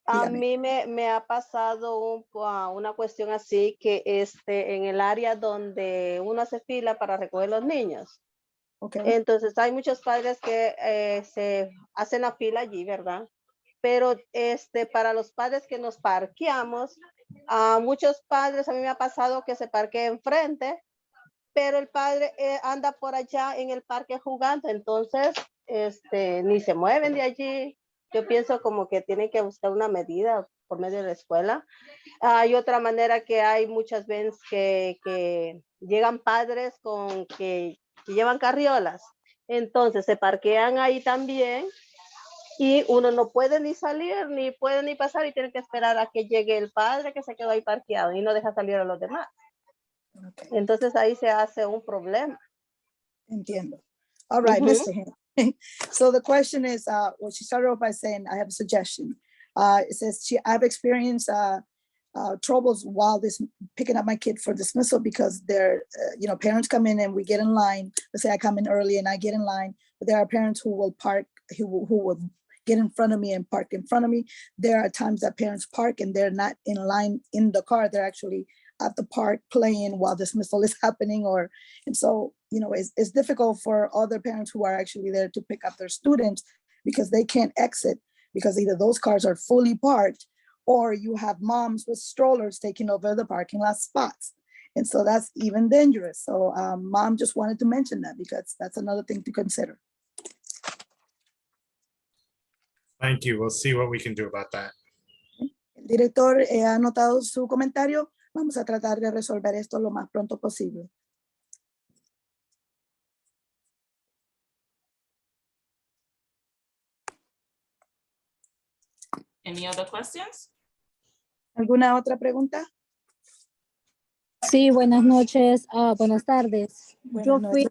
A Dígame. mí me ha pasado una cuestión así, que en el área donde uno hace fila para recoger los niños. Okay. Entonces hay muchos padres que se hacen la fila allí, ¿verdad? Pero para los padres que nos parqueamos, a muchos padres, a mí me ha pasado que se parquea enfrente, pero el padre anda por allá en el parque jugando, entonces ni se mueven de allí. Yo pienso como que tienen que buscar una medida por medio de la escuela. Hay otra manera que hay muchas veces que llegan padres que llevan carriolas, entonces se parquean ahí también y uno no puede ni salir, ni puede ni pasar y tiene que esperar a que llegue el padre que se quedó ahí parqueado y no deja salir a los demás. Okay. Entonces ahí se hace un problema. Entiendo. All right, Mr. Ham. So the question is, well, she started off by saying, I have a suggestion. It says, I've experienced troubles while picking up my kid for dismissal because parents come in and we get in line. Let's say I come in early and I get in line, but there are parents who will park, who will get in front of me and park in front of me. There are times that parents park and they're not in line in the car. They're actually at the park playing while dismissal is happening, and so it's difficult for other parents who are actually there to pick up their students because they can't exit because either those cars are fully parked or you have moms with strollers taking over the parking lot spots, and so that's even dangerous. So mom just wanted to mention that because that's another thing to consider. Thank you. We'll see what we can do about that. El director ha anotado su comentario. Vamos a tratar de resolver esto lo más pronto posible. Any other questions? ¿Alguna otra pregunta? Sí, buenas noches, buenas tardes. Buenas noches.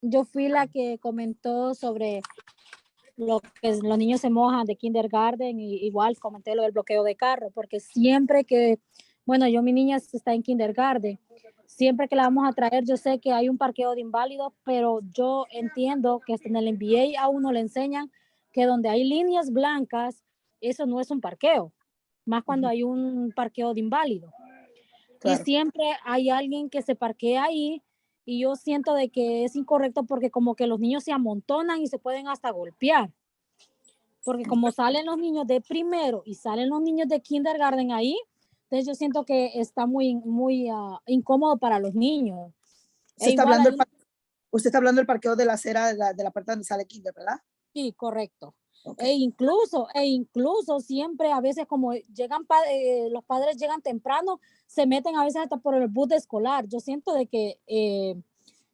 Yo fui la que comentó sobre lo que los niños se mojan de kindergarten y igual comenté lo del bloqueo de carro, porque siempre que Bueno, mi niña está en kindergarten. Siempre que la vamos a traer, yo sé que hay un parqueo de inválidos, pero yo entiendo que en el MBA a uno le enseñan que donde hay líneas blancas, eso no es un parqueo, más cuando hay un parqueo de inválidos. Claro. Y siempre hay alguien que se parquea ahí y yo siento de que es incorrecto porque como que los niños se amontonan y se pueden hasta golpear. Porque como salen los niños de primero y salen los niños de kindergarten ahí, entonces yo siento que está muy incómodo para los niños. Usted está hablando del parqueo de la acera de la puerta donde sale kinder, ¿verdad? Sí, correcto. Okay. E incluso siempre a veces como llegan los padres llegan temprano, se meten a veces hasta por el bus escolar. Yo siento de que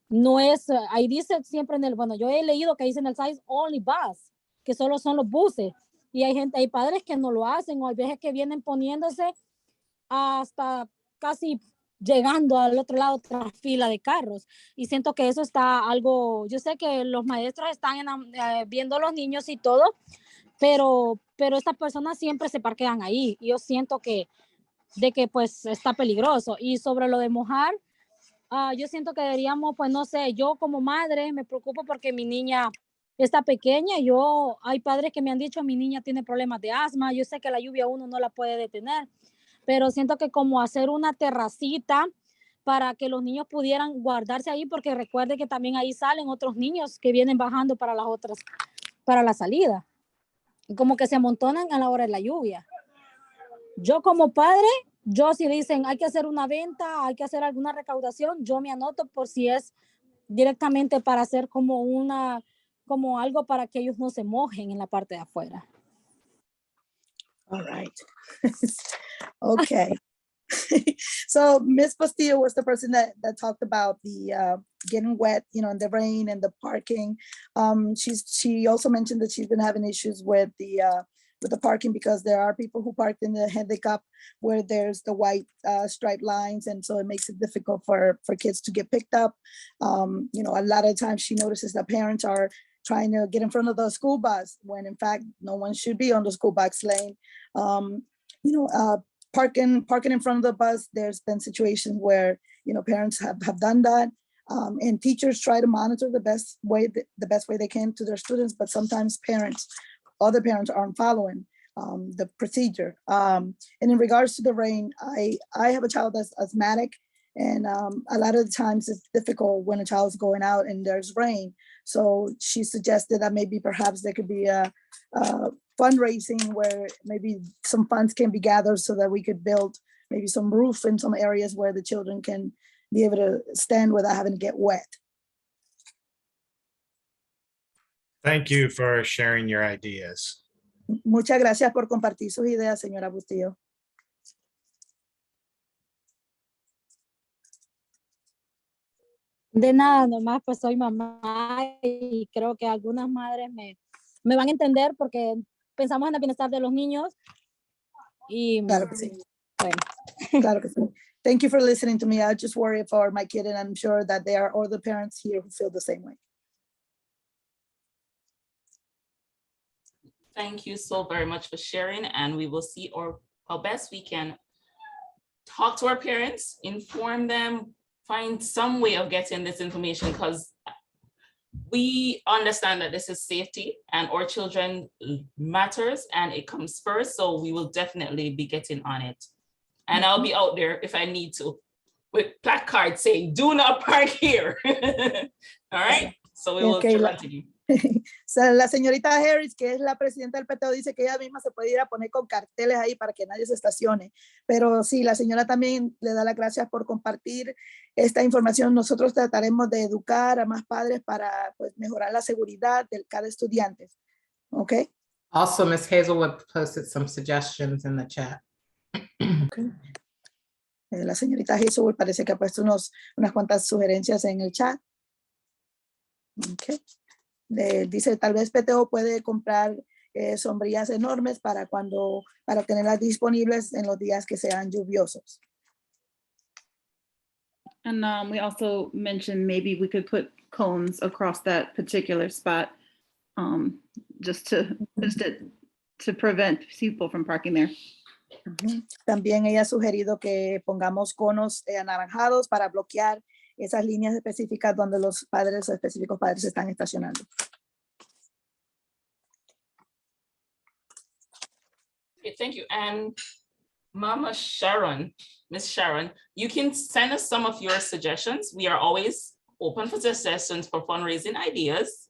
no es, ahí dice siempre bueno, yo he leído que dice en el size only bus, que solo son los buses. Y hay padres que no lo hacen, o hay veces que vienen poniéndose hasta casi llegando al otro lado, otra fila de carros. Y siento que eso está algo, yo sé que los maestros están viendo a los niños y todo, pero estas personas siempre se parquean ahí. Y yo siento que pues está peligroso. Y sobre lo de mojar, yo siento que deberíamos, pues no sé, yo como madre me preocupo porque mi niña está pequeña. Hay padres que me han dicho mi niña tiene problemas de asma. Yo sé que la lluvia uno no la puede detener, pero siento que como hacer una terracita para que los niños pudieran guardarse ahí, porque recuerde que también ahí salen otros niños que vienen bajando para la salida, y como que se amontonan a la hora de la lluvia. Yo como padre, si dicen hay que hacer una venta, hay que hacer alguna recaudación, yo me anoto por si es directamente para hacer como algo para que ellos no se mojen en la parte de afuera. All right. Okay. So Ms. Castillo was the person that talked about the getting wet, in the rain and the parking. She also mentioned that she's been having issues with the parking because there are people who park in the handicap where there's the white striped lines, and so it makes it difficult for kids to get picked up. A lot of times she notices that parents are trying to get in front of the school bus when in fact no one should be on the school bus lane. Parking in front of the bus, there's been situations where parents have done that, and teachers try to monitor the best way they can to their students, but sometimes other parents aren't following the procedure. And in regards to the rain, I have a child that's asthmatic, and a lot of the times it's difficult when a child's going out and there's rain. So she suggested that maybe perhaps there could be a fundraising where maybe some funds can be gathered so that we could build maybe some roof in some areas where the children can be able to stand without having to get wet. Thank you for sharing your ideas. Muchas gracias por compartir sus ideas, señora Bustillo. De nada, nomás pues soy mamá y creo que algunas madres me van a entender porque pensamos en el bienestar de los niños y Claro que sí. Bueno. Claro que sí. Thank you for listening to me. I just worry for my kid, and I'm sure that there are other parents here who feel the same way. Thank you so very much for sharing, and we will see how best we can talk to our parents, inform them, find some way of getting this information, because we understand that this is safety and our children matters and it comes first. So we will definitely be getting on it. And I'll be out there if I need to with placards saying, do not park here. All right. So we will continue. La señorita Harris, que es la presidenta del PTO, dice que ella misma se puede ir a poner con carteles ahí para que nadie se estacione. Pero sí, la señora también le da las gracias por compartir esta información. Nosotros trataremos de educar a más padres para pues, mejorar la seguridad de cada estudiante. Okay. Also, Ms. Hazelwood posted some suggestions in the chat. Okay. La señorita Hazelwood parece que ha puesto unas cuantas sugerencias en el chat. Okay. Dice, tal vez PTO puede comprar sombrillas enormes para tenerlas disponibles en los días que sean lluviosos. And we also mentioned maybe we could put cones across that particular spot, just to prevent people from parking there. Ujú. También ella ha sugerido que pongamos conos anaranjados para bloquear esas líneas específicas donde los padres, específicos padres, están estacionando. Okay, thank you. And Mama Sharon, Miss Sharon, you can send us some of your suggestions. We are always open for suggestions for fundraising ideas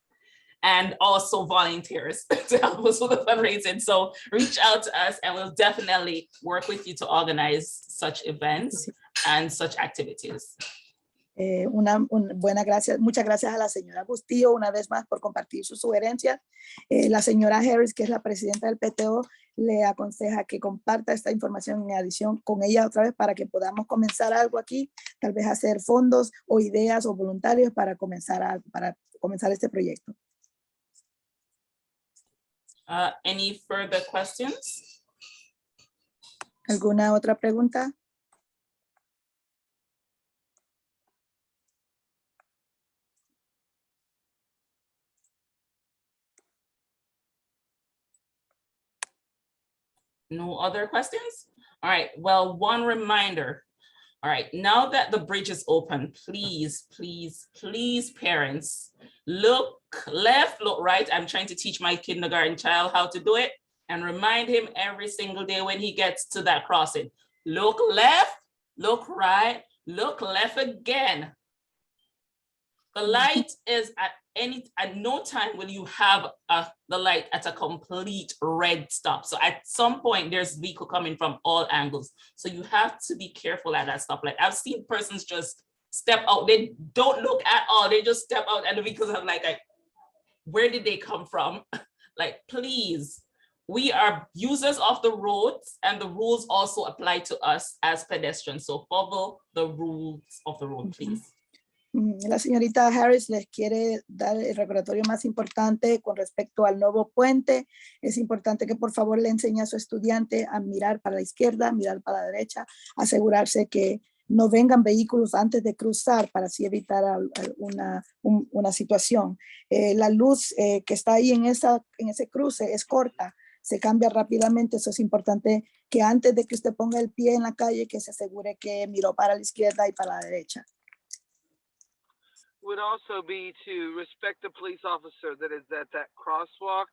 and also volunteers to help us with the fundraising. So reach out to us and we'll definitely work with you to organize such events and such activities. Muchas gracias a la señora Bustillo una vez más por compartir sus sugerencias. La señora Harris, que es la presidenta del PTO, le aconseja que comparta esta información en adición con ella otra vez para que podamos comenzar algo aquí, tal vez hacer fondos o ideas o voluntarios para comenzar este proyecto. Any further questions? ¿Alguna otra pregunta? No other questions? All right, well, one reminder. All right, now that the bridge is open, please, please, please, parents, look left, look right. I'm trying to teach my kindergarten child how to do it and remind him every single day when he gets to that crossing. Look left, look right, look left again. The light is at no time will you have the light at a complete red stop. So at some point there's vehicle coming from all angles. So you have to be careful at that stoplight. I've seen persons just step out. They don't look at all. They just step out and the vehicles are like, where did they come from? Like, please, we are users of the roads and the rules also apply to us as pedestrians. So follow the rules of the road, please. La señorita Harris les quiere dar el recordatorio más importante con respecto al nuevo puente. Es importante que por favor le enseñe a su estudiante a mirar para la izquierda, mirar para la derecha, asegurarse que no vengan vehículos antes de cruzar para así evitar una situación. La luz que está ahí en ese cruce es corta, se cambia rápidamente. Eso es importante que antes de que usted ponga el pie en la calle, que se asegure que miró para la izquierda y para la derecha. Would also be to respect the police officer that is at that crosswalk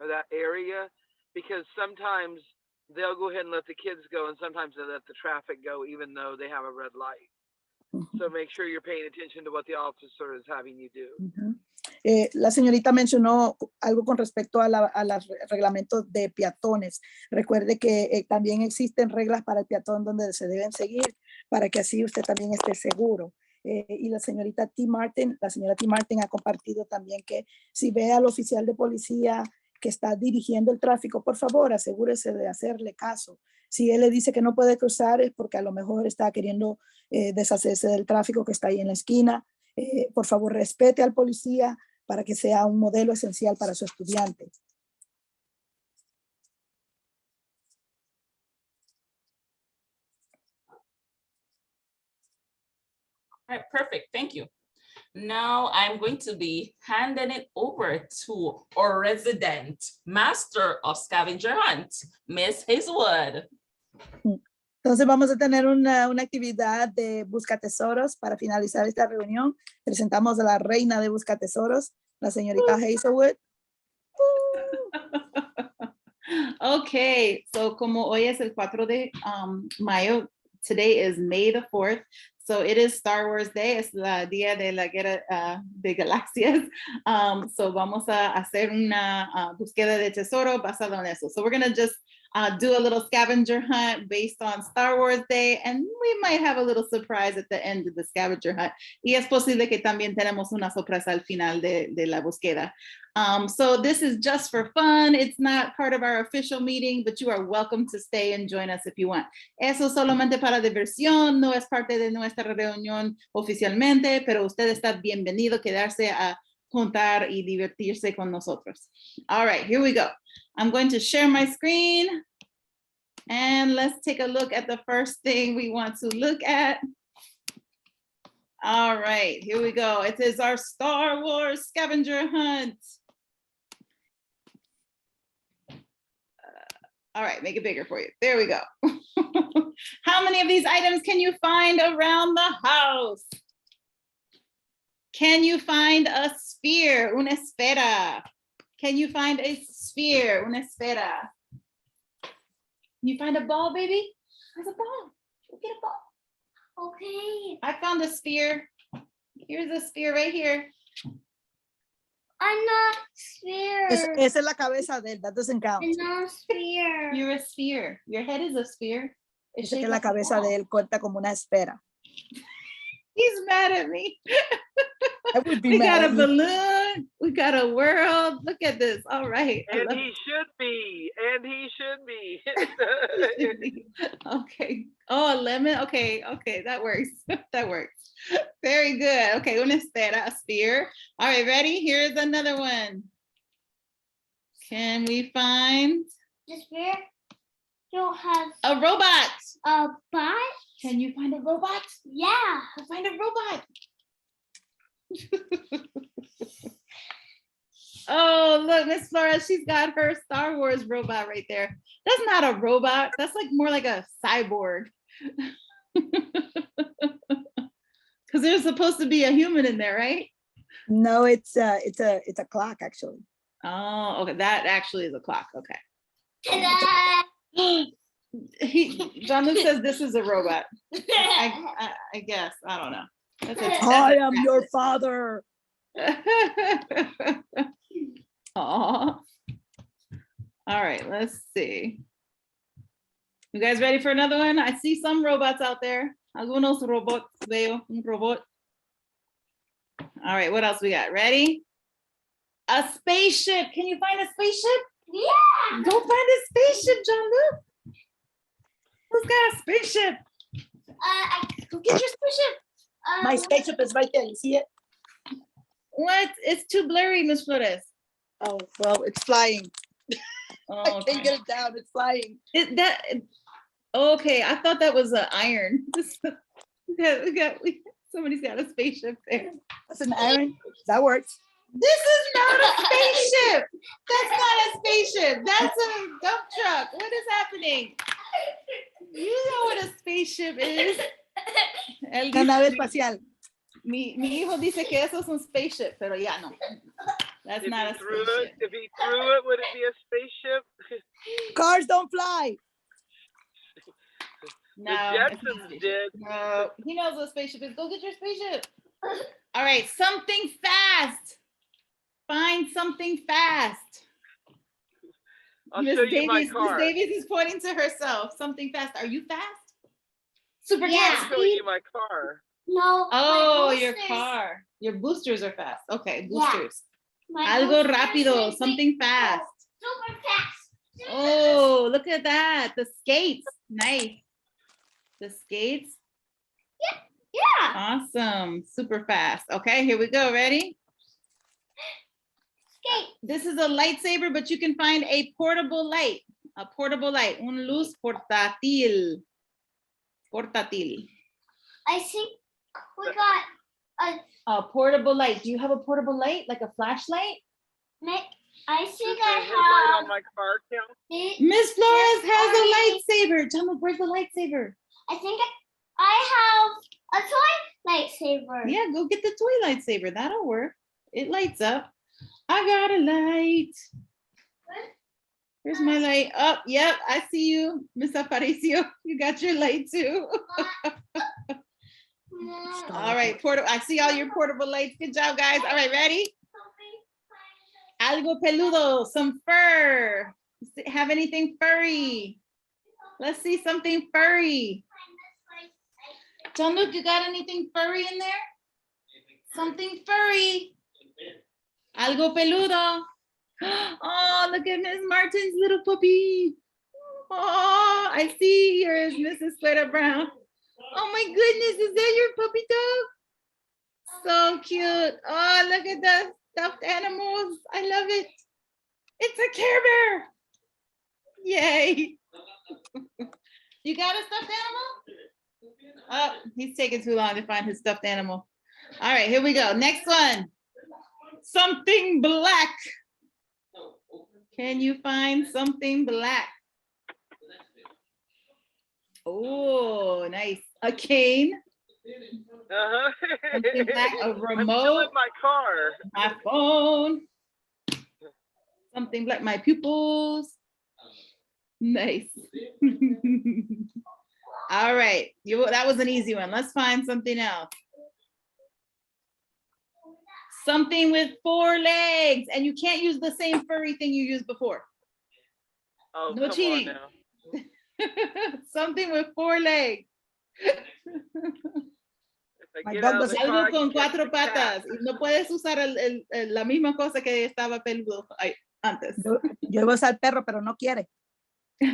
or that area, because sometimes they'll go ahead and let the kids go and sometimes they let the traffic go even though they have a red light. So make sure you're paying attention to what the officer is having you do. La señorita mencionó algo con respecto a los reglamentos de peatones. Recuerde que también existen reglas para el peatón donde se deben seguir para que así usted también esté seguro. Y la señora T. Martin ha compartido también que si ve al oficial de policía que está dirigiendo el tráfico, por favor, asegúrese de hacerle caso. Si él le dice que no puede cruzar es porque a lo mejor está queriendo deshacerse del tráfico que está ahí en la esquina. Por favor, respete al policía para que sea un modelo esencial para su estudiante. All right, perfect, thank you. Now I'm going to be handing it over to our resident master of scavenger hunt, Miss Hazelwood. Entonces vamos a tener una actividad de buscatesoros para finalizar esta reunión. Presentamos a la reina de buscatesoros, la señorita Hazelwood. Okay, so como hoy es el 4 de mayo, today is May the 4th. So it is Star Wars Day, es la día de la guerra de galaxias. So vamos a hacer una búsqueda de tesoro basado en eso. So we're gonna just do a little scavenger hunt based on Star Wars Day, and we might have a little surprise at the end of the scavenger hunt. Y es posible que también tenemos una sorpresa al final de la búsqueda. So this is just for fun. It's not part of our official meeting, but you are welcome to stay and join us if you want. Eso solamente para diversión, no es parte de nuestra reunión oficialmente, pero usted está bienvenido a quedarse a juntar y divertirse con nosotros. All right, here we go. I'm going to share my screen and let's take a look at the first thing we want to look at. All right, here we go. It is our Star Wars scavenger hunt. All right, make it bigger for you. There we go. How many of these items can you find around the house? Can you find a sphere? Una esfera. Can you find a sphere? Una esfera. Can you find a ball, baby? There's a ball. Go get a ball. Okay. I found a sphere. Here's a sphere right here. I'm not sphere. Esa es la cabeza de él. That doesn't count. I'm not sphere. You're a sphere. Your head is a sphere. It's Dice que shaped la like a cabeza de ball. él cuenta como una esfera. He's mad at me. I would be We mad got a at you. balloon. We got a world. Look at this. All right. I And love he should be. And he should be. it. Okay. Oh, a lemon. Okay. Okay. That works. That works. Very good. Okay. Una esfera, a sphere. All right. Ready? Here's another one. Can we find The sphere don't have a robot? a bot. Can you find a robot? Yeah. Go find a robot. Oh, look, Miss Flores, she's got her Star Wars robot right there. That's not a robot. That's like more like a cyborg. Because there's supposed to be a human in there, right? No, it's a clock actually. Oh, okay. That actually is a clock. Okay. Ta-da! John-Luc says this is a robot. I guess. I don't know. That's I am your father. Aw. All right, let's see. You guys ready for another one? I see some robots out there. Algunos robots, veo un robot. All right, what else we got? Ready? A spaceship. Can you find a spaceship? Yeah. Go find a spaceship, John-Luc. Who's got a spaceship? Go get your spaceship. My spaceship is right there. You see it? What? It's too blurry, Miss Flores. Oh, well, it's flying. Oh, I okay. can't get it down. It's flying. Okay, I thought that was an iron. Somebody's got a spaceship there. That's an iron. That works. This is not a spaceship. That's not a spaceship. That's a dump truck. What is happening? You know what a spaceship is. Él Una nave dice- espacial. Mi hijo dice que eso es un spaceship, pero ya no. That's If not he a threw spaceship. it, would it be a spaceship? Cars don't fly. No, The it's not a Jetsons spaceship. did. No, he knows what a spaceship is. Go get your spaceship. All right, something fast. Find something fast. I'll Miss show you my Davies, car. Miss Davies is pointing to herself. Something fast. Are you fast? Super Yeah. fast. I'll show you my car. No. Oh, my your boosters- car. Your boosters are fast. Okay, Yeah. boosters. my Algo boosters rápido, make me something fast. go Super fast. Oh, look at that. The skates. Nice. The skates. Yeah. Awesome. Super fast. Okay, here we go. Ready? Skate. This is a lightsaber, but you can find a portable light. A portable light. Un luz portátil. Portátil. I think we got A portable light. Do you have a portable light, like a flashlight? I Is think the headlight I on my car count? have. Miss Flores has a lightsaber. John, where's the lightsaber? I think I have a toy lightsaber. Yeah, go get the toy lightsaber. That'll work. It lights up. I got a light. Here's my light. Oh, yep, I see you, Miss Aparicio. You got your light too. All right, I see all your portable lights. Good job, guys. All right, ready? Algo peludo, some fur. Have anything furry? Let's see something furry. John-Luc, you got anything furry in there? Something furry. Algo peludo. Oh, look at Miss Martin's little puppy. Oh, I see here is Mrs. Sweater Brown. Oh my goodness, is that your puppy dog? So cute. Oh, look at the stuffed animals. I love it. It's a Care Bear. Yay. You got a stuffed animal? Oh, he's taking too long to find his stuffed animal. All right, here we go. Next one. Something black. Can you find something black? Oh, nice. A cane. Something black, a I'm still in remote, my car. my phone. Something black, my pupils. Nice. All right, that was an easy one. Let's find something else. Something with 4 legs, and you can't use the same furry thing you used before. Oh, No come cheating. on now. Something with 4 legs. If I My get dog out of the doesn't- car, I Algo con can catch 4 the cat. patas. Y no puedes usar la misma cosa que estaba peludo antes. Yo iba a usar perro, pero no quiere. Aw,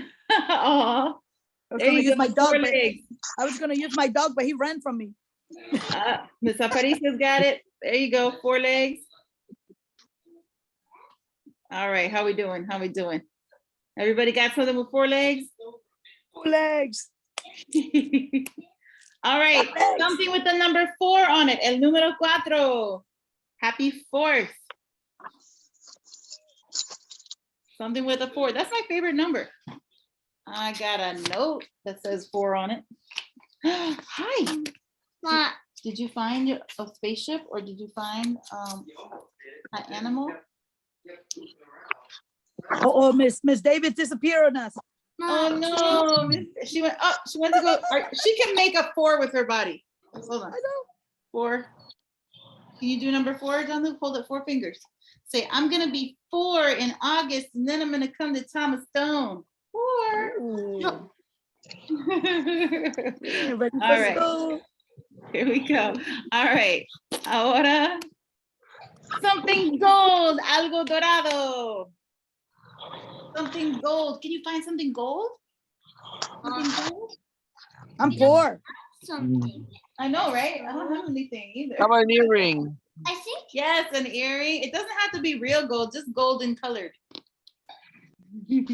I was there gonna you use go, my dog, 4 but legs. I was gonna use my dog, but he ran from me. Miss Aparicia's got it. There you go, 4 legs. All right, how we doing? How we doing? Everybody got something with 4 legs? 4 legs. All right, 4 legs. something with the number 4 on it. El número 4. Happy 4th. Something with a 4. That's my favorite number. I got a note that says 4 on it. Hi. Ma, Did you find a spaceship or did you find an animal? Oh, Miss Davis disappeared on us. Oh no, she went up. She went to go. She can make a 4 with her body. Hold on. I know. 4. Can you do number 4, John? Hold it 4 fingers. Say, I'm gonna be 4 in August, and then I'm gonna come to Thomas Stone. 4. Ooh. All Ready for right. school. Here we go. All right. Ahora, something gold, algo dorado. Something gold. Can you find something gold? Something gold? I'm poor. something. I know, right? I don't have anything either. How about an earring? I think Yes, an earring. It doesn't have to be real gold, just golden colored. right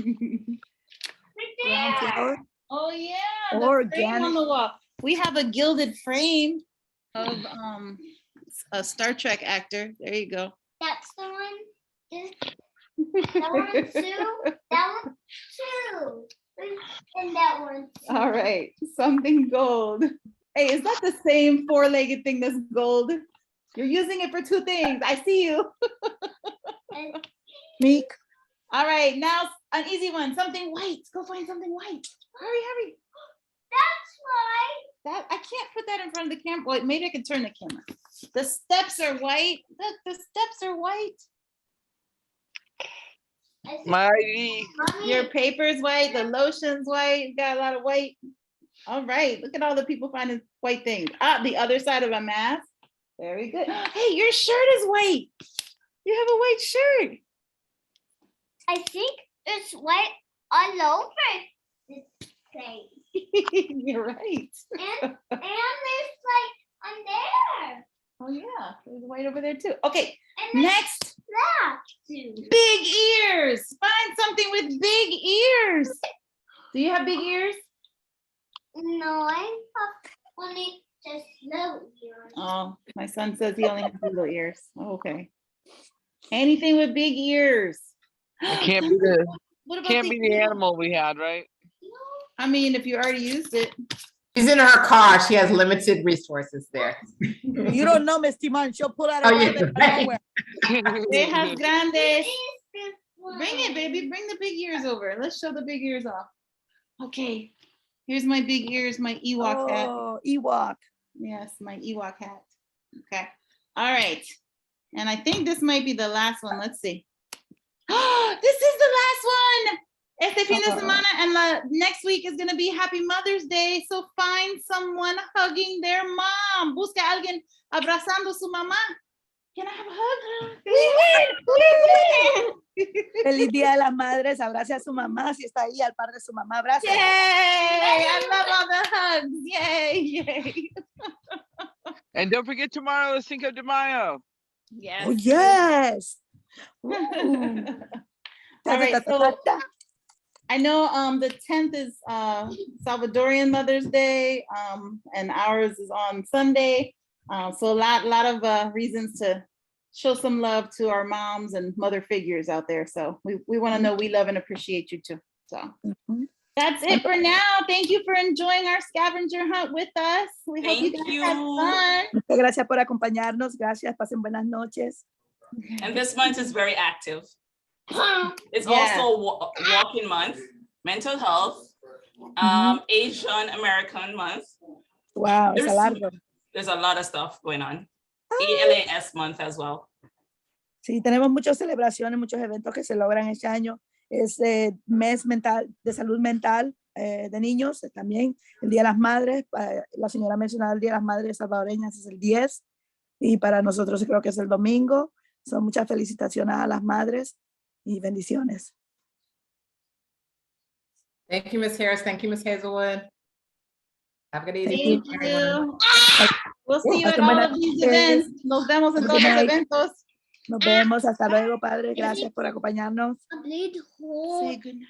Brown there. flour. Oh yeah, the frame Organic. on the wall. We have a gilded frame of a Star Trek actor. There you go. That's the one. That one too. That one too. And that one too. All right, something gold. Hey, is that the same 4-legged thing that's gold? You're using it for 2 things. I see you. And Meek. All right, now an easy one. Something white. Go find something white. Hurry, hurry. that's why. That I can't put that in front of the camera. Wait, maybe I can turn the camera. The steps are white. Look, the steps are white. I think, My ID. Mommy, Your paper's white. The lotion's white. You got a lot of white. All right. Look at all the people finding white things. Ah, the other side of a mask. Very good. Hey, your shirt is white. You have a white shirt. I think it's white all over this place. You're right. And there's like on there. Oh yeah, there's white over there too. Okay, And there's next, that too. big ears. Find something with big ears. Do you have big ears? No, I have only just little ears. Oh, my son says he only has little ears. Okay. Anything with big ears. It can't be the What about can't be the eagle? animal we had, right? I mean, if you already used it. She's in her car. She has limited resources there. You don't know, Miss Timon. She'll pull out Oh, a yeah, rabbit right. nowhere. Cejas grandes. This one. Bring it, baby. Bring the big ears over. Let's show the big ears off. Okay. Here's my big ears, my Ewok hat. Oh, Ewok. Yes, my Ewok hat. Okay. All right. And I think this might be the last one. Let's see. This is the last one. Este fin de semana and next week is going to be Happy Mother's Day. So find someone hugging their mom. Busca a alguien abrazando su mamá. Can I have a hug? We win! Feliz Día de las Madres. Abrace a su mamá. Si está ahí, al par de su mamá, abrace. Yay! I love all the hugs. Yay! Yay! And don't forget tomorrow is Cinco de Mayo. Yes. Oh, yes. Ooh. All right, so I know the 10th is Salvadorian Mother's Day, and ours is on Sunday. So a lot of reasons to show some love to our moms and mother figures out there. So we want to know we love and appreciate you too. So Mhm. That's it for now. Thank you for enjoying our scavenger hunt with us. We hope you Thank guys had you. fun. Muchas gracias por acompañarnos. Gracias. Pasen buenas noches. And this month is very active. It's Yeah. also walking month, mental health, Asian American month. Wow, es There's- largo. There's a lot of stuff going on. ALAS month as well. Sí, tenemos muchas celebraciones, muchos eventos que se logran este año. Es mes mental, de salud mental de niños, también el Día de las Madres. La señora mencionaba el Día de las Madres salvadoreñas, es el 10, y para nosotros creo que es el domingo. Son muchas felicitaciones a las madres y bendiciones. Thank you, Ms. Harris. Thank you, Ms. Hazelwood. Have a good Thank evening. you. We'll see you at Pasen all buenas of these noches. events. Nos vemos en Good todos los night. eventos. Nos vemos. Hasta luego, padre. Gracias por acompañarnos. I played whole. Say good night.